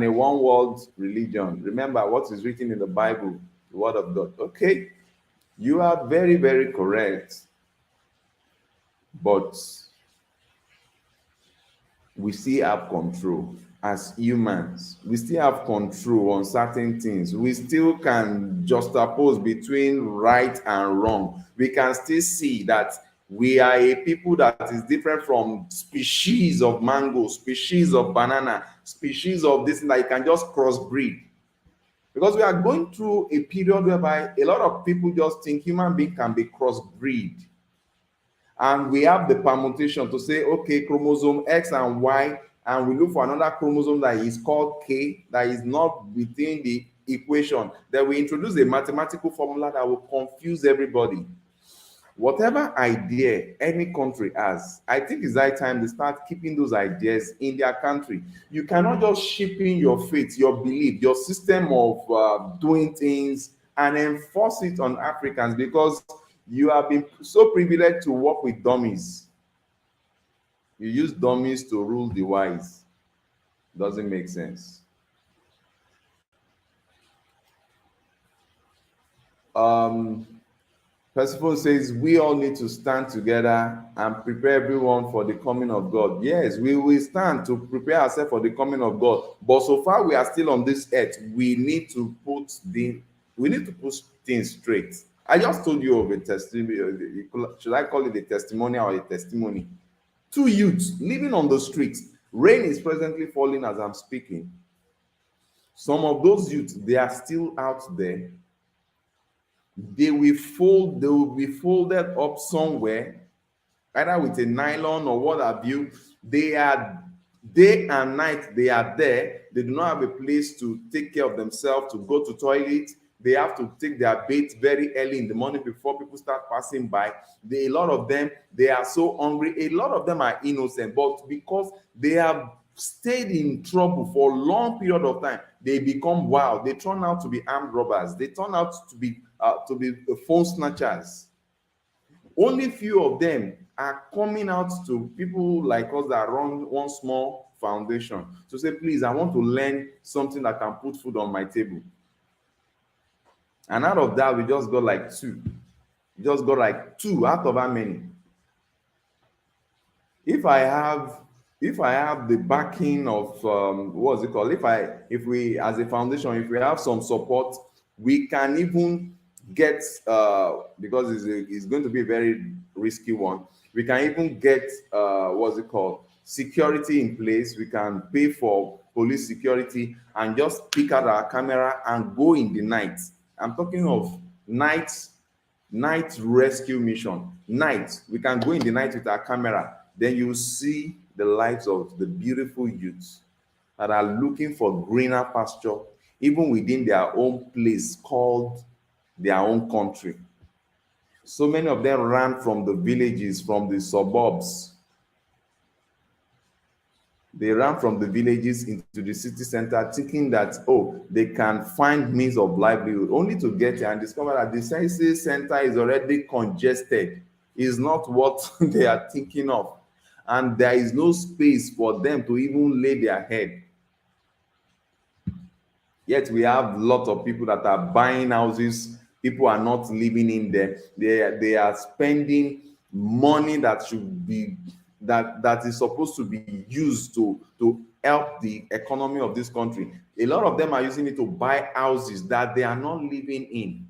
a one world religion. Remember what is written in the Bible, the Word of God. Okay, you are very, very correct, but we still have control as humans. We still have control on certain things. We still can juxtapose between right and wrong. We can still see that we are a people that is different from species of mango, species of banana, species of this, that you can just crossbreed. Because we are going through a period whereby a lot of people just think human being can be crossbreed. And we have the permutation to say, okay, chromosome X and Y, and we look for another chromosome that is called K, that is not within the equation. Then we introduce a mathematical formula that will confuse everybody. Whatever idea any country has, I think it's high time they start keeping those ideas in their country. You cannot just ship in your faith, your belief, your system of doing things and enforce it on Africans, because you have been so privileged to work with dummies. You use dummies to rule the wise. Doesn't make sense. Persephone says we all need to stand together and prepare everyone for the coming of God. Yes, we will stand to prepare ourselves for the coming of God. But so far we are still on this earth. We need to put things straight. I just told you of a testimony. Should I call it a testimony or a testimony? Two youths living on the streets. Rain is presently falling as I'm speaking. Some of those youths, they are still out there. They will be folded up somewhere, either with a nylon or what have you. They are day and night, they are there. They do not have a place to take care of themselves, to go to toilet. They have to take their bath very early in the morning before people start passing by. A lot of them, they are so hungry. A lot of them are innocent, but because they have stayed in trouble for a long period of time, they become wild. They turn out to be armed robbers. They turn out to be phone snatchers. Only few of them are coming out to people like us that run one small foundation to say, please, I want to learn something that can put food on my table. And out of that, we just got like two. We just got like two out of how many? If I have the backing of what's it called? If we as a foundation, if we have some support, we can even get because it's going to be a very risky one. We can even get what's it called? Security in place. We can pay for police security and just pick out our camera and go in the night. I'm talking of night rescue mission. Night, we can go in the night with our camera. Then you see the lives of the beautiful youths that are looking for greener pasture, even within their own place called their own country. So many of them ran from the villages, from the suburbs. They ran from the villages into the city center thinking that, oh, they can find means of livelihood, only to get here and discover that the city center is already congested. Is not what they are thinking of. And there is no space for them to even lay their head. Yet we have lots of people that are buying houses. People are not living in them. They are spending money that should be that is supposed to be used to help the economy of this country. A lot of them are using it to buy houses that they are not living in.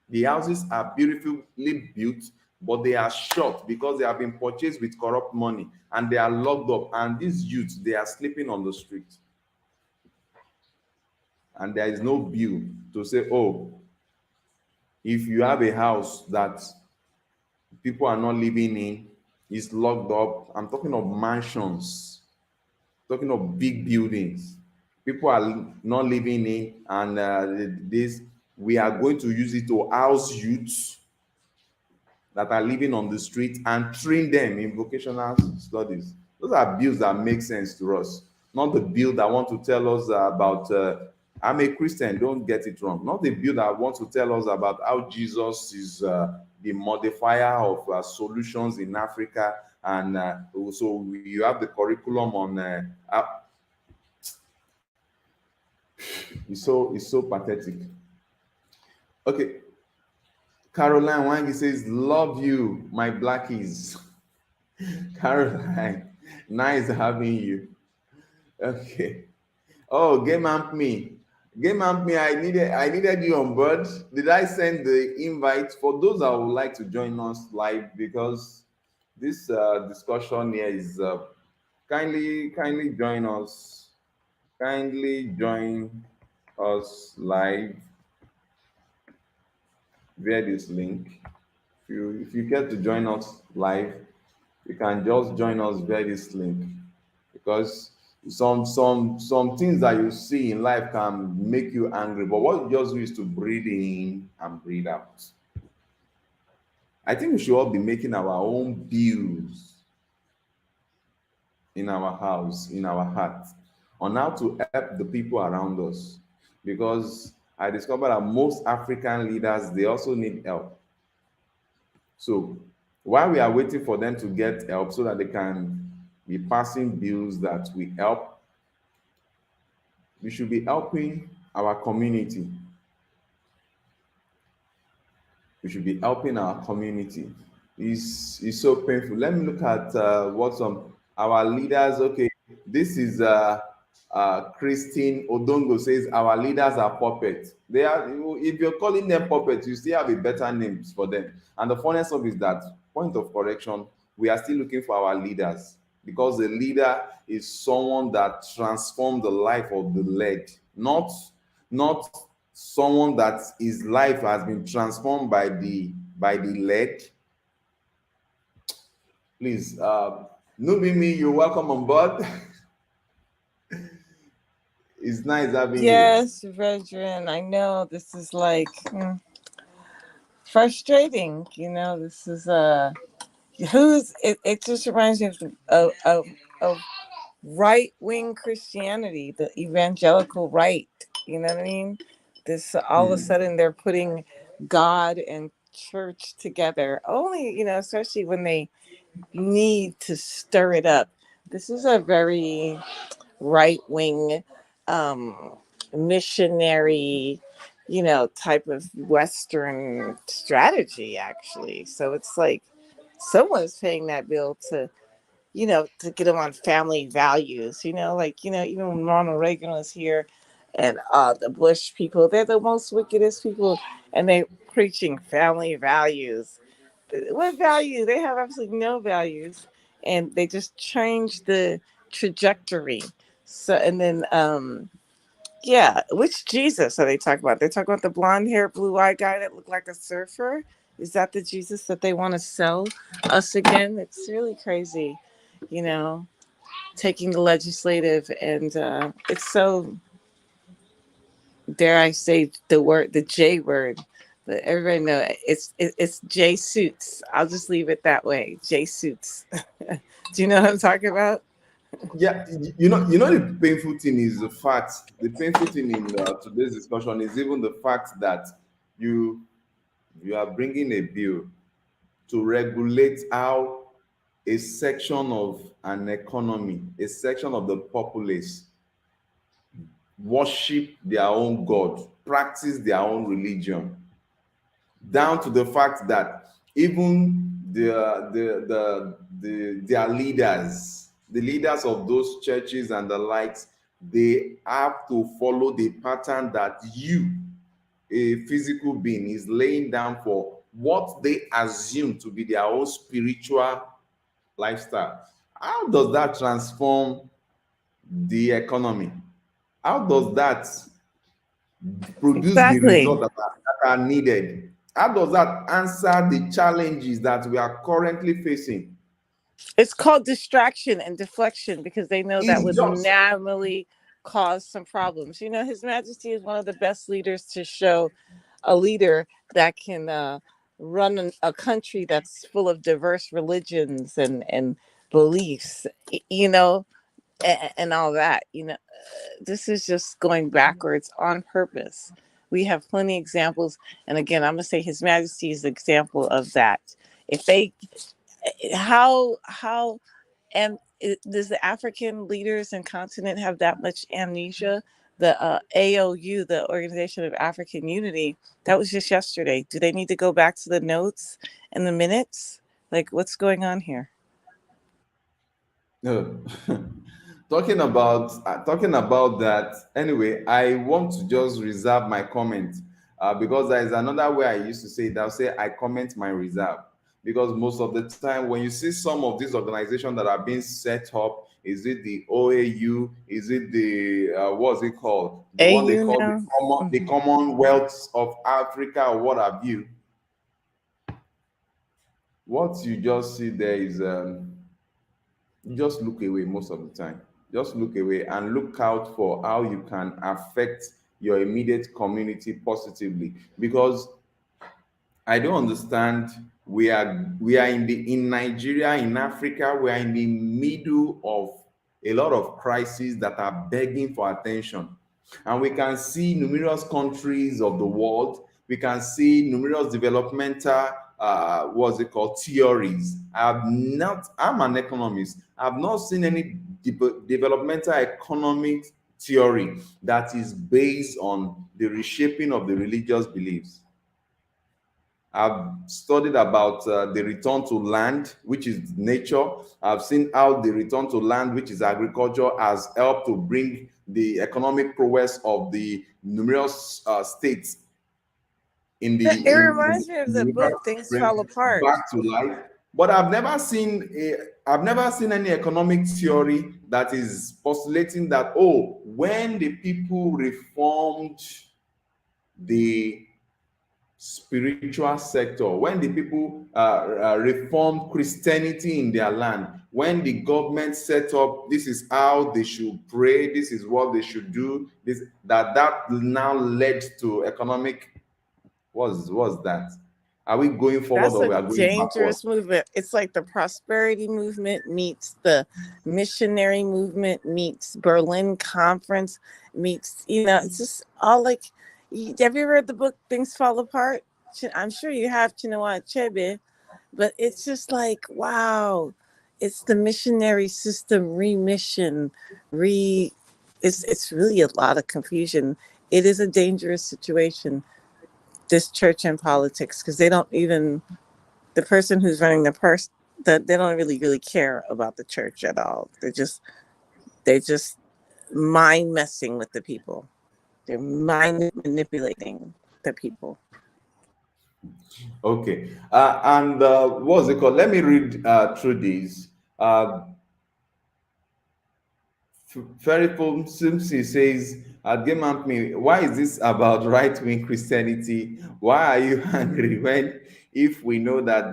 The houses are beautifully built, but they are short because they have been purchased with corrupt money and they are locked up. And these youths, they are sleeping on the street. And there is no bill to say, oh, if you have a house that people are not living in, it's locked up. I'm talking of mansions, talking of big buildings. People are not living in, and we are going to use it to house youths that are living on the street and train them in vocational studies. Those are bills that make sense to us, not the bill that want to tell us about I'm a Christian, don't get it wrong. Not a bill that wants to tell us about how Jesus is the modifier of solutions in Africa. And so you have the curriculum on it's so pathetic. Okay, Caroline Wangi says, "Love you, my blackies." Caroline, nice having you. Okay. Oh, Game Amp Me. Game Amp Me, I needed you on board. Did I send the invite for those that would like to join us live? Because this discussion here is kindly join us. Kindly join us live via this link. If you care to join us live, you can just join us via this link, because some things that you see in life can make you angry, but what you just do is to breathe in and breathe out. I think we should all be making our own bills in our house, in our heart, on how to help the people around us, because I discovered that most African leaders, they also need help. So while we are waiting for them to get help so that they can be passing bills that we help, we should be helping our community. We should be helping our community. It's so painful. Let me look at what some our leaders. Okay, this is Christine Odongo says our leaders are puppets. They are. If you're calling them puppets, you still have a better names for them. And the funniest of is that, point of correction, we are still looking for our leaders, because the leader is someone that transforms the life of the led, not someone that his life has been transformed by the led. Please, Nubi me, you're welcome on board. It's nice having you. Yes, Vedran, I know this is like frustrating. This is it just reminds me of right wing Christianity, the evangelical right. You know what I mean? This all of a sudden they're putting God and church together. Only, especially when they need to stir it up. This is a very right wing, um, missionary, type of Western strategy, actually. So it's like someone's paying that bill to get them on family values, even when Ronald Reagan was here and the Bush people, they're the most wickedest people, and they preaching family values. What value? They have absolutely no values, and they just change the trajectory. So, and then, yeah, which Jesus are they talking about? They talk about the blonde hair, blue eyed guy that looked like a surfer. Is that the Jesus that they want to sell us again? It's really crazy, you know, taking the legislative, and it's so, dare I say the J word, but everybody know it's J suits. I'll just leave it that way. J suits. Do you know what I'm talking about? Yeah, you know the painful thing is the fact. The painful thing in today's discussion is even the fact that you you are bringing a bill to regulate how a section of an economy, a section of the populace, worship their own god, practice their own religion, down to the fact that even their leaders, the leaders of those churches and the likes, they have to follow the pattern that you, a physical being, is laying down for what they assume to be their own spiritual lifestyle. How does that transform the economy? How does that produce the Exactly. results that are needed? How does that answer the challenges that we are currently facing? It's called distraction and deflection because they know that It's would just normally cause some problems. His Majesty is one of the best leaders to show a leader that can run a country that's full of diverse religions and beliefs. You know, and all that. This is just going backwards on purpose. We have plenty of examples, and again, I'm gonna say His Majesty is an example of that. If they, how, and does the African leaders and continent have that much amnesia? The AOU, the Organization of African Unity, that was just yesterday. Do they need to go back to the notes and the minutes? Like, what's going on here? No. Talking about that. Anyway, I want to just reserve my comment because there is another way I used to say it. I'll say I comment my reserve, because most of the time when you see some of these organizations that are being set up, is it the OAU? Is it the what's it called? The one they AU call now? the Commonwealth of Africa, or what have you? What you just see there is you just look away most of the time. Just look away and look out for how you can affect your immediate community positively. Because I don't understand. We are in Nigeria, in Africa, we are in the middle of a lot of crises that are begging for attention. And we can see numerous countries of the world. We can see numerous developmental, what's it called, theories. I'm an economist. I've not seen any developmental economic theory that is based on the reshaping of the religious beliefs. I've studied about the return to land, which is nature. I've seen how the return to land, which is agriculture, has helped to bring the economic prowess of the numerous states in the It reminds me of the book Things bring Fall Apart. back to life. But I've never seen any economic theory that is postulating that, oh, when the people reformed the spiritual sector, when the people reformed Christianity in their land, when the government set up, this is how they should pray, this is what they should do, that now led to economic, what's that? Are we going forward, That's or a we are going dangerous backward? movement. It's like the prosperity movement meets the missionary movement meets Berlin Conference meets, it's just all like, have you read the book Things Fall Apart? I'm sure you have, Chinua Achebe, but it's just like, wow, it's the missionary system, remission, it's really a lot of confusion. It is a dangerous situation, this church and politics, because they don't even, the person who's running that they don't really care about the church at all. They just mind messing with the people. They're mind manipulating the people. Okay. And what's it called? Let me read through these. Ferry Simpson says, me, why is this about right-wing Christianity? Why are you angry when, if we know that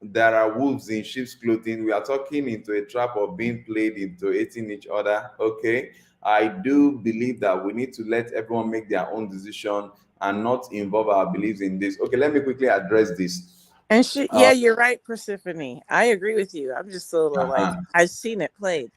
there are wolves in sheep's clothing? We are talking into a trap of being played into hating each other. Okay. I do believe that we need to let everyone make their own decision and not involve our beliefs in this. Okay, let me quickly address this. And yeah, you're right, Persephone. I agree with you. I'm just a little like, I've seen it played.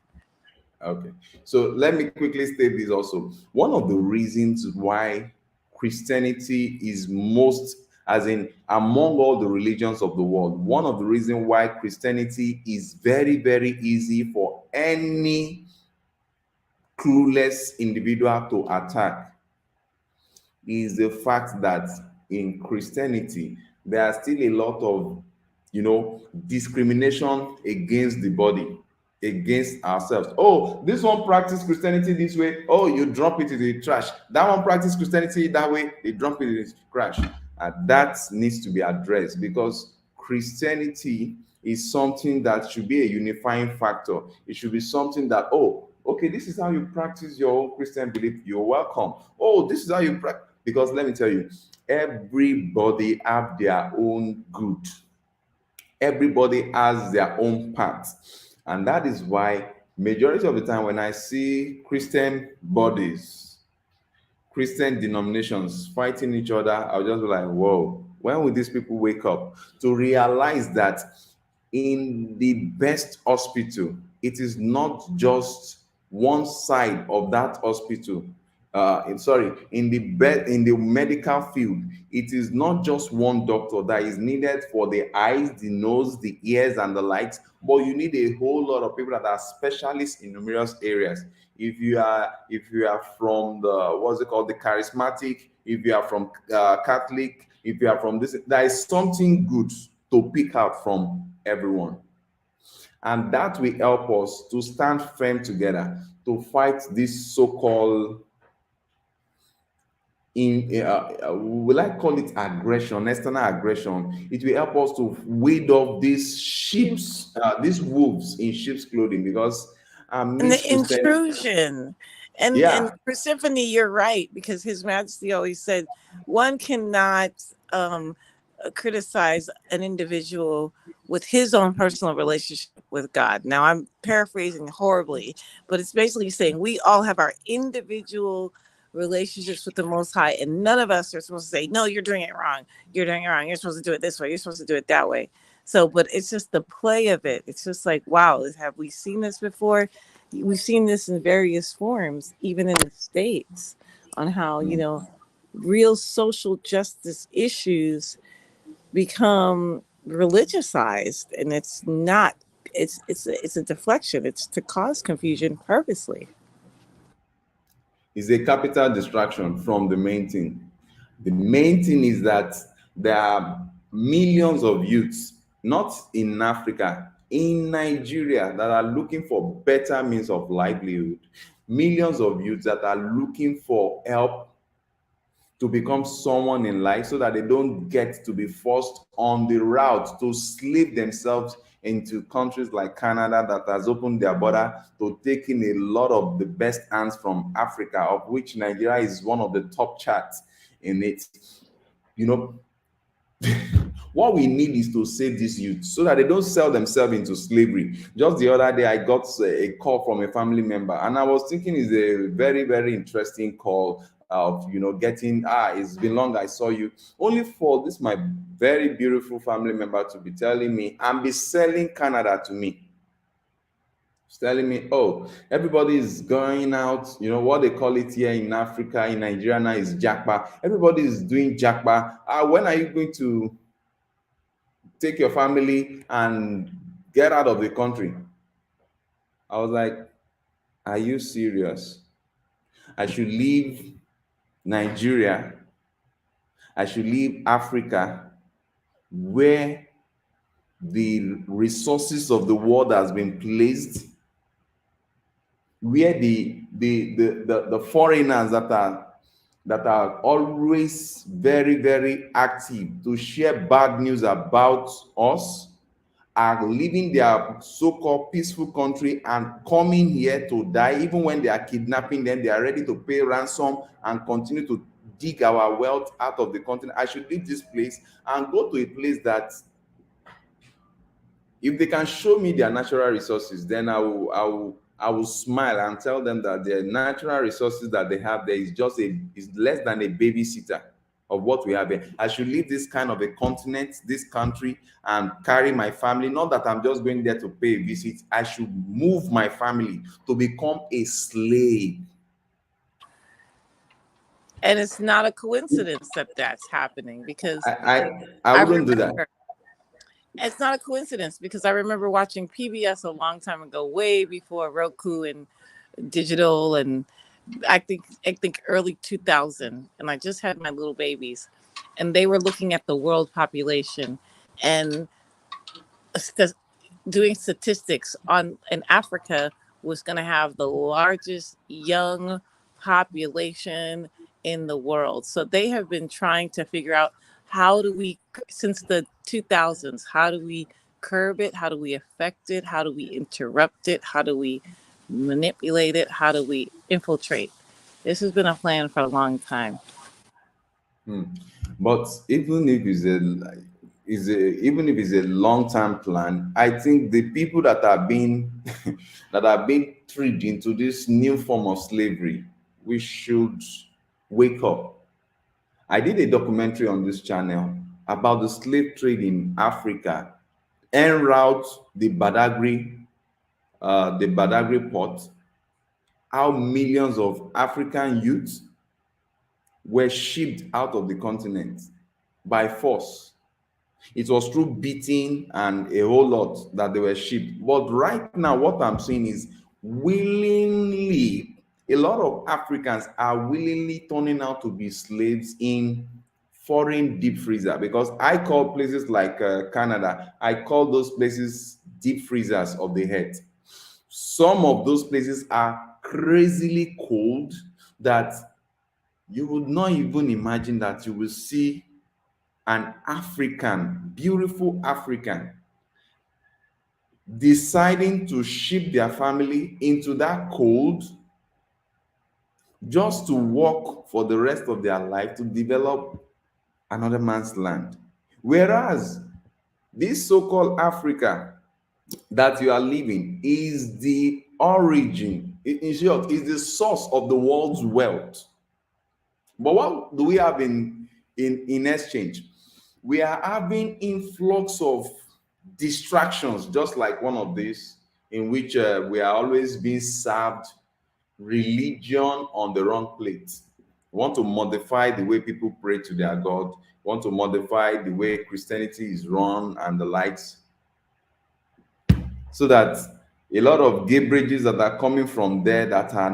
Okay, so let me quickly state this also. One of the reasons why Christianity is most, as in among all the religions of the world, one of the reasons why Christianity is very, very easy for any clueless individual to attack is the fact that in Christianity, there are still a lot of, discrimination against the body, against ourselves. Oh, this one practice Christianity this way. Oh, you drop it in the trash. That one practice Christianity that way. They drop it in the trash. And that needs to be addressed, because Christianity is something that should be a unifying factor. It should be something that, oh, okay, this is how you practice your own Christian belief. You're welcome. Oh, this is how you practice. Because let me tell you, everybody have their own good. Everybody has their own part. And that is why majority of the time when I see Christian bodies, Christian denominations fighting each other, I'll just be like, whoa, when will these people wake up to realize that in the best hospital, it is not just one side of that hospital. In the bed, in the medical field, it is not just one doctor that is needed for the eyes, the nose, the ears, and the likes, but you need a whole lot of people that are specialists in numerous areas. If you are from the, what's it called, the charismatic, if you are from Catholic, if you are from this, there is something good to pick out from everyone. And that will help us to stand firm together to fight this so-called, will I call it aggression, external aggression. It will help us to weed off these these wolves in sheep's clothing, because And Miss the Christian, intrusion. And yeah. Persephone, you're right, because His Majesty always said one cannot criticize an individual with his own personal relationship with God. Now I'm paraphrasing horribly, but it's basically saying we all have our individual relationships with the Most High, and none of us are supposed to say, no, you're doing it wrong. You're doing it wrong. You're supposed to do it this way. You're supposed to do it that way. So, but it's just the play of it. It's just like, wow, have we seen this before? We've seen this in various forms, even in the States, on how, real social justice issues become religiousized, and it's not. It's a deflection. It's to cause confusion purposely. Is a capital distraction from the main thing. The main thing is that there are millions of youths, not in Africa, in Nigeria, that are looking for better means of livelihood. Millions of youths that are looking for help to become someone in life, so that they don't get to be forced on the route to slave themselves into countries like Canada, that has opened their border to taking a lot of the best hands from Africa, of which Nigeria is one of the top charts in it. You know, what we need is to save these youth so that they don't sell themselves into slavery. Just the other day, I got a call from a family member, and I was thinking it's a very, very interesting call of, getting, it's been long I saw you, only for this my very beautiful family member to be telling me and be selling Canada to me. He's telling me, oh, everybody is going out, what they call it here in Africa, in Nigeria now, is jackpot. Everybody is doing jackpot. When are you going to take your family and get out of the country? I was like, are you serious? I should leave Nigeria, I should leave Africa, where the resources of the world has been placed, where the foreigners that are always very, very active to share bad news about us are leaving their so-called peaceful country and coming here to die. Even when they are kidnapping them, they are ready to pay ransom and continue to dig our wealth out of the continent. I should leave this place and go to a place that, if they can show me their natural resources, then I will smile and tell them that the natural resources that they have there is less than a babysitter of what we have here. I should leave this kind of a continent, this country, and carry my family. Not that I'm just going there to pay a visit. I should move my family to become a slave. And it's not a coincidence that that's happening, because I wouldn't do that. It's not a coincidence, because I remember watching PBS a long time ago, way before Roku and digital, and I think early 2000, and I just had my little babies, and they were looking at the world population and doing statistics on, and Africa was going to have the largest young population in the world. So they have been trying to figure out, how do we, since the 2000s, how do we curb it? How do we affect it? How do we interrupt it? How do we manipulate it? How do we infiltrate? This has been a plan for a long time. But even if it's a long-term plan, I think the people that are being that are being tricked into this new form of slavery, we should wake up. I did a documentary on this channel about the slave trade in Africa, en route the Badagry the Badagry port, how millions of African youths were shipped out of the continent by force. It was through beating and a whole lot that they were shipped. But right now, what I'm saying is willingly, a lot of Africans are willingly turning out to be slaves in foreign deep freezer, because I call places like Canada, I call those places deep freezers of the head. Some of those places are crazily cold that you would not even imagine that you will see an African, beautiful African, deciding to ship their family into that cold just to work for the rest of their life to develop another man's land. Whereas this so-called Africa that you are living is the origin, in short, is the source of the world's wealth. But what do we have in exchange? We are having influx of distractions, just like one of these, in which we are always being served religion on the wrong plate. We want to modify the way people pray to their God, we want to modify the way Christianity is run and the likes, so that a lot of gay bridges that are coming from there that are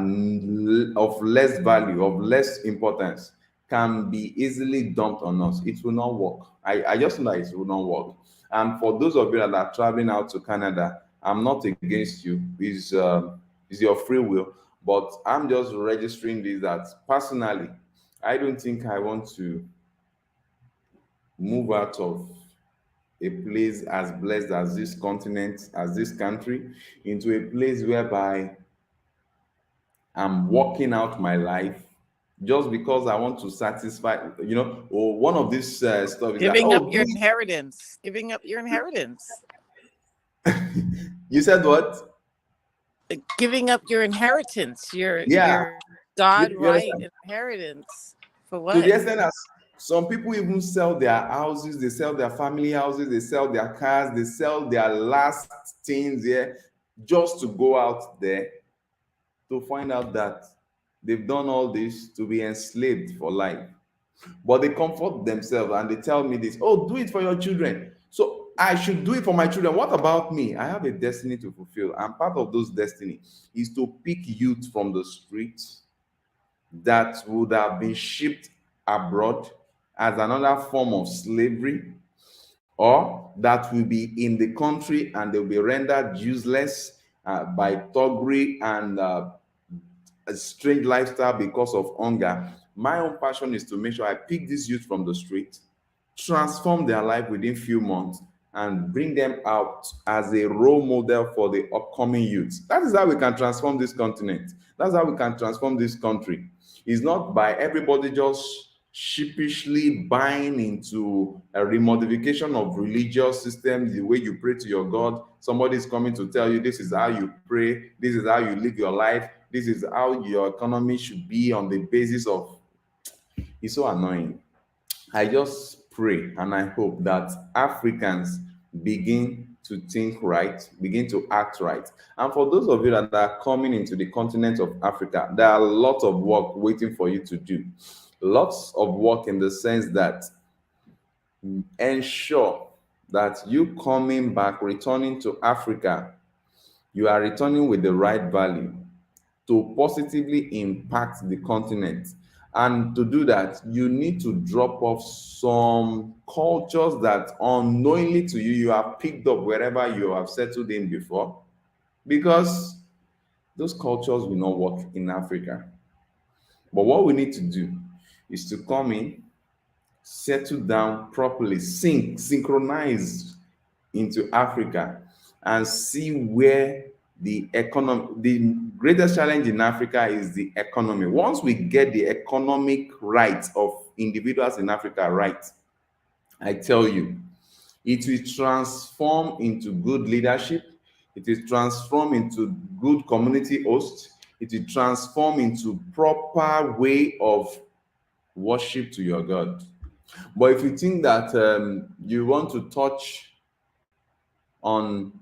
of less value, of less importance, can be easily dumped on us. It will not work. I just know that it will not work. And for those of you that are traveling out to Canada, I'm not against you. It's your free will. But I'm just registering this that personally, I don't think I want to move out of a place as blessed as this continent, as this country, into a place whereby I'm working out my life just because I want to satisfy, or one of these stuff is that, Giving up your inheritance. Giving up your inheritance. You said what? Giving up your inheritance, your God right inheritance. For what? To the extent that some people even sell their houses, they sell their family houses, they sell their cars, they sell their last things here just to go out there to find out that they've done all this to be enslaved for life. But they comfort themselves and they tell me this, oh, do it for your children. So I should do it for my children. What about me? I have a destiny to fulfill. And part of those destiny is to pick youth from the streets that would have been shipped abroad as another form of slavery, or that will be in the country and they'll be rendered useless by thuggery and a strange lifestyle because of hunger. My own passion is to make sure I pick these youth from the street, transform their life within few months, and bring them out as a role model for the upcoming youths. That is how we can transform this continent. That's how we can transform this country. It's not by everybody just sheepishly buying into a remodification of religious systems, the way you pray to your God. Somebody is coming to tell you this is how you pray, this is how you live your life, this is how your economy should be on the basis of. It's so annoying. I just pray and I hope that Africans begin to think right, begin to act right. And for those of you that are coming into the continent of Africa, there are lots of work waiting for you to do. Lots of work in the sense that ensure that you coming back, returning to Africa, you are returning with the right value to positively impact the continent. And to do that, you need to drop off some cultures that unknowingly to you, you have picked up wherever you have settled in before, because those cultures will not work in Africa. But what we need to do is to come in, settle down properly, synchronize into Africa, and see where the greatest challenge in Africa is the economy. Once we get the economic rights of individuals in Africa right, I tell you, it will transform into good leadership, it will transform into good community host, it will transform into proper way of worship to your God. But if you think that you want to touch on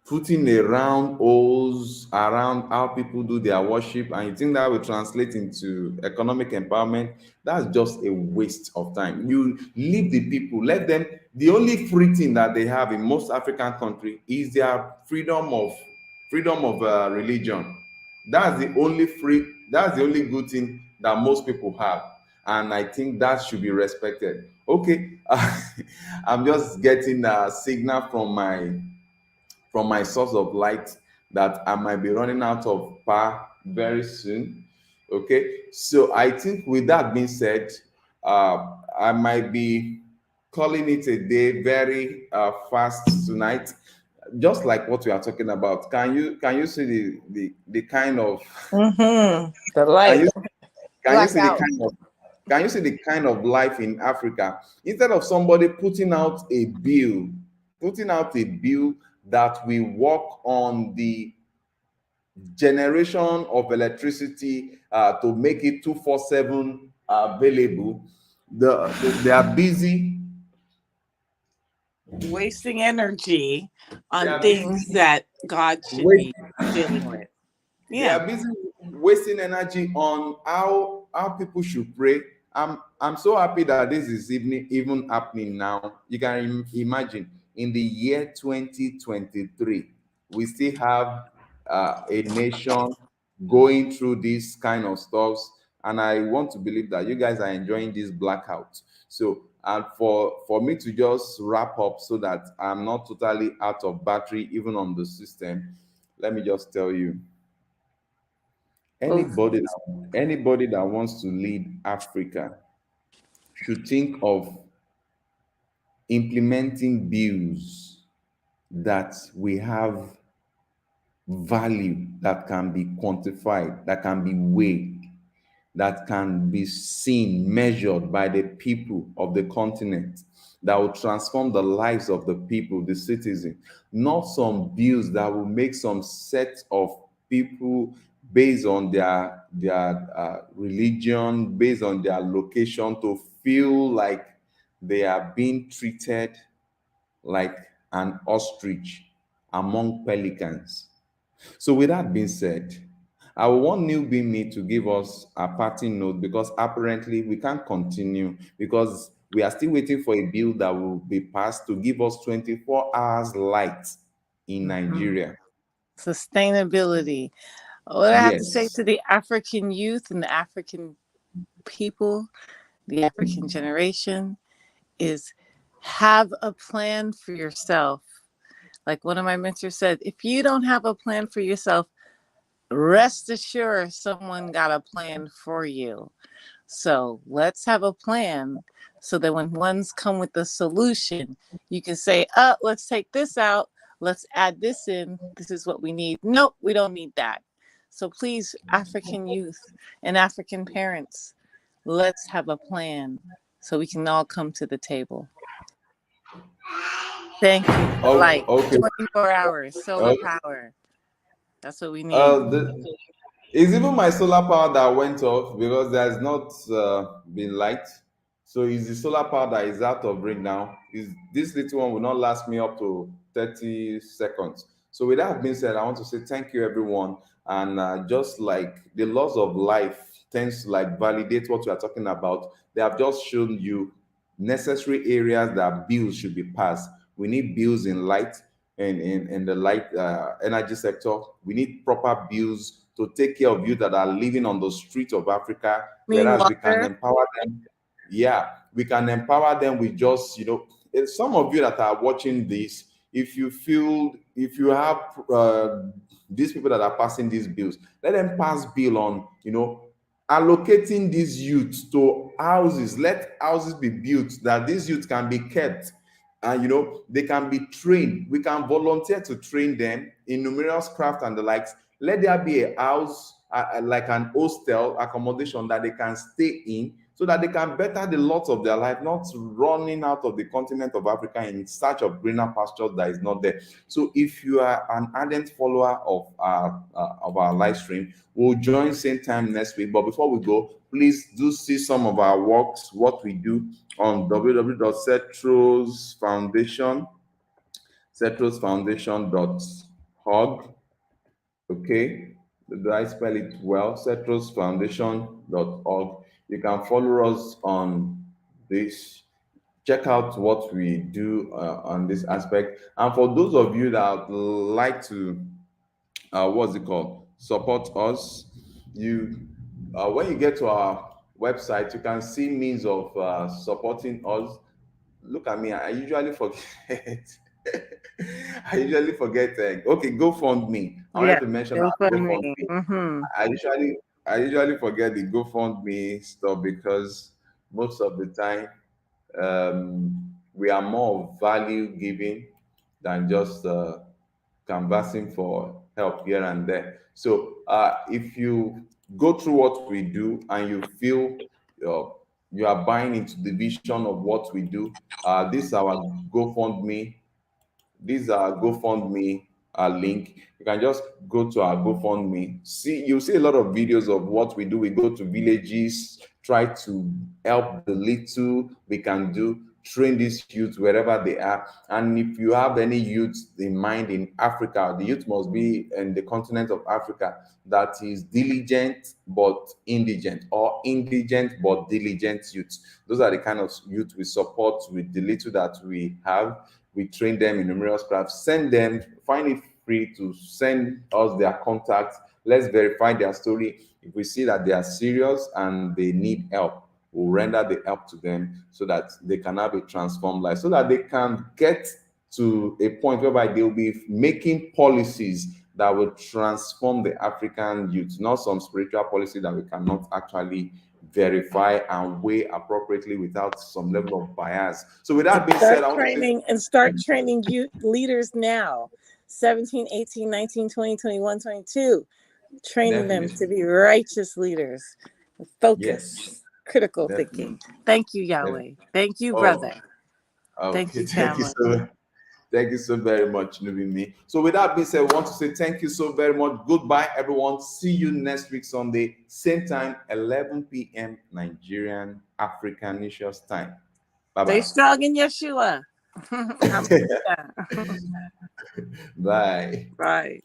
putting a round holes around how people do their worship, and you think that will translate into economic empowerment. That's just a waste of time. You leave the people, let them. The only free thing that they have in most African countries is their freedom of religion. That's the only good thing that most people have, and I think that should be respected. Okay. I'm just getting a signal from my source of light that I might be running out of power very soon. Okay, so I think with that being said, I might be calling it a day very fast tonight, just like what we are talking about. Can you see the kind of The can light. you can you see the Blackout. kind of can you see the kind of life in Africa? Instead of somebody putting out a bill that will work on the generation of electricity to make it 247 available, they are busy. Wasting energy They on are busy things that God should wait. be dealing with. They Yeah. are busy wasting energy on how people should pray. I'm so happy that this is even happening now. You can imagine in the year 2023, we still have a nation going through this kind of stuff, and I want to believe that you guys are enjoying this blackout. So, and for me to just wrap up so that I'm not totally out of battery even on the system, let me just tell you. Well, Anybody that wants to lead Africa should think of implementing bills that we have value, that can be quantified, that can be weighed, that can be seen, measured by the people of the continent, that will transform the lives of the people, the citizens, not some bills that will make some set of people based on their religion, based on their location, to feel like they are being treated like an ostrich among pelicans. So, with that being said, I will want New Being Me to give us a parting note, because apparently we can't continue because we are still waiting for a bill that will be passed to give us 24 hours light in Nigeria. sustainability. What I have to say Yes. to the African youth and the African people, the African generation, is have a plan for yourself. Like one of my mentors said, if you don't have a plan for yourself, rest assured someone got a plan for you. So let's have a plan so that when ones come with the solution, you can say, let's take this out. Let's add this in. This is what we need. Nope, we don't need that. So please, African youth and African parents, let's have a plan so we can all come to the table. Thank you. Oh, Light, okay. 24 hours, solar Oh, power. That's what we need. the, it's even my solar power that went off because there's not been light. So is the solar power that is out of range now. Is this little one will not last me up to 30 seconds. So with that being said, I want to say thank you everyone. And just like the laws of life tends to like validate what we are talking about, they have just shown you necessary areas that bills should be passed. We need bills in light and in the light energy sector. We need proper bills to take care of youth that are living on the streets of Africa, Clean whereas we can water. empower them. Yeah, we can empower them with just, some of you that are watching this, if you have these people that are passing these bills, let them pass bill on, allocating these youth to houses. Let houses be built that these youth can be kept, and they can be trained. We can volunteer to train them in numerous craft and the likes. Let there be a house, like an hostel accommodation that they can stay in, so that they can better the lots of their life, not running out of the continent of Africa in search of greener pastures that is not there. So if you are an ardent follower of our live stream, we'll join same time next week. But before we go, please do see some of our works, what we do on www.cetrosfoundation.org. Okay, do I spell it well? cetrosfoundation.org. You can follow us on this. Check out what we do on this aspect. And for those of you that would like to, what's it called? Support us. You, when you get to our website, you can see means of supporting us. Look at me. I usually forget. I usually forget. Okay, GoFundMe. I wanted Yeah, to mention our GoFundMe. GoFundMe. Mm-hmm. I usually I usually forget the GoFundMe stuff because most of the time we are more value giving than just canvassing for help here and there. So if you go through what we do and you feel you are buying into the vision of what we do, this is our GoFundMe. These are GoFundMe link. You can just go to our GoFundMe. You'll see a lot of videos of what we do. We go to villages, try to help the little we can do, train these youth wherever they are. And if you have any youth in mind in Africa, the youth must be in the continent of Africa that is diligent but indigent, or indigent but diligent youth. Those are the kind of youth we support with the little that we have. We train them in numerous crafts. Send them, find it free to send us their contacts. Let's verify their story. If we see that they are serious and they need help, we'll render the help to them so that they can have a transformed life, so that they can get to a point whereby they'll be making policies that will transform the African youth, not some spiritual policy that we cannot actually verify and weigh appropriately without some level of bias. So with that being said, I want to say Start training youth leaders now. 17, 18, 19, 20, 21, 22. Training them definitely, to be righteous leaders. Focus, yes, critical definitely. thinking. Thank you, Yahweh. Thank you, brother. Oh, Thank okay. you, family. Thank you so very much, Nubimi. So with that being said, I want to say thank you so very much. Goodbye, everyone. See you next week, Sunday, same time, 11 p.m. Nigerian African Issues time. Stay Bye-bye. strong in Yeshua. Bye. Right.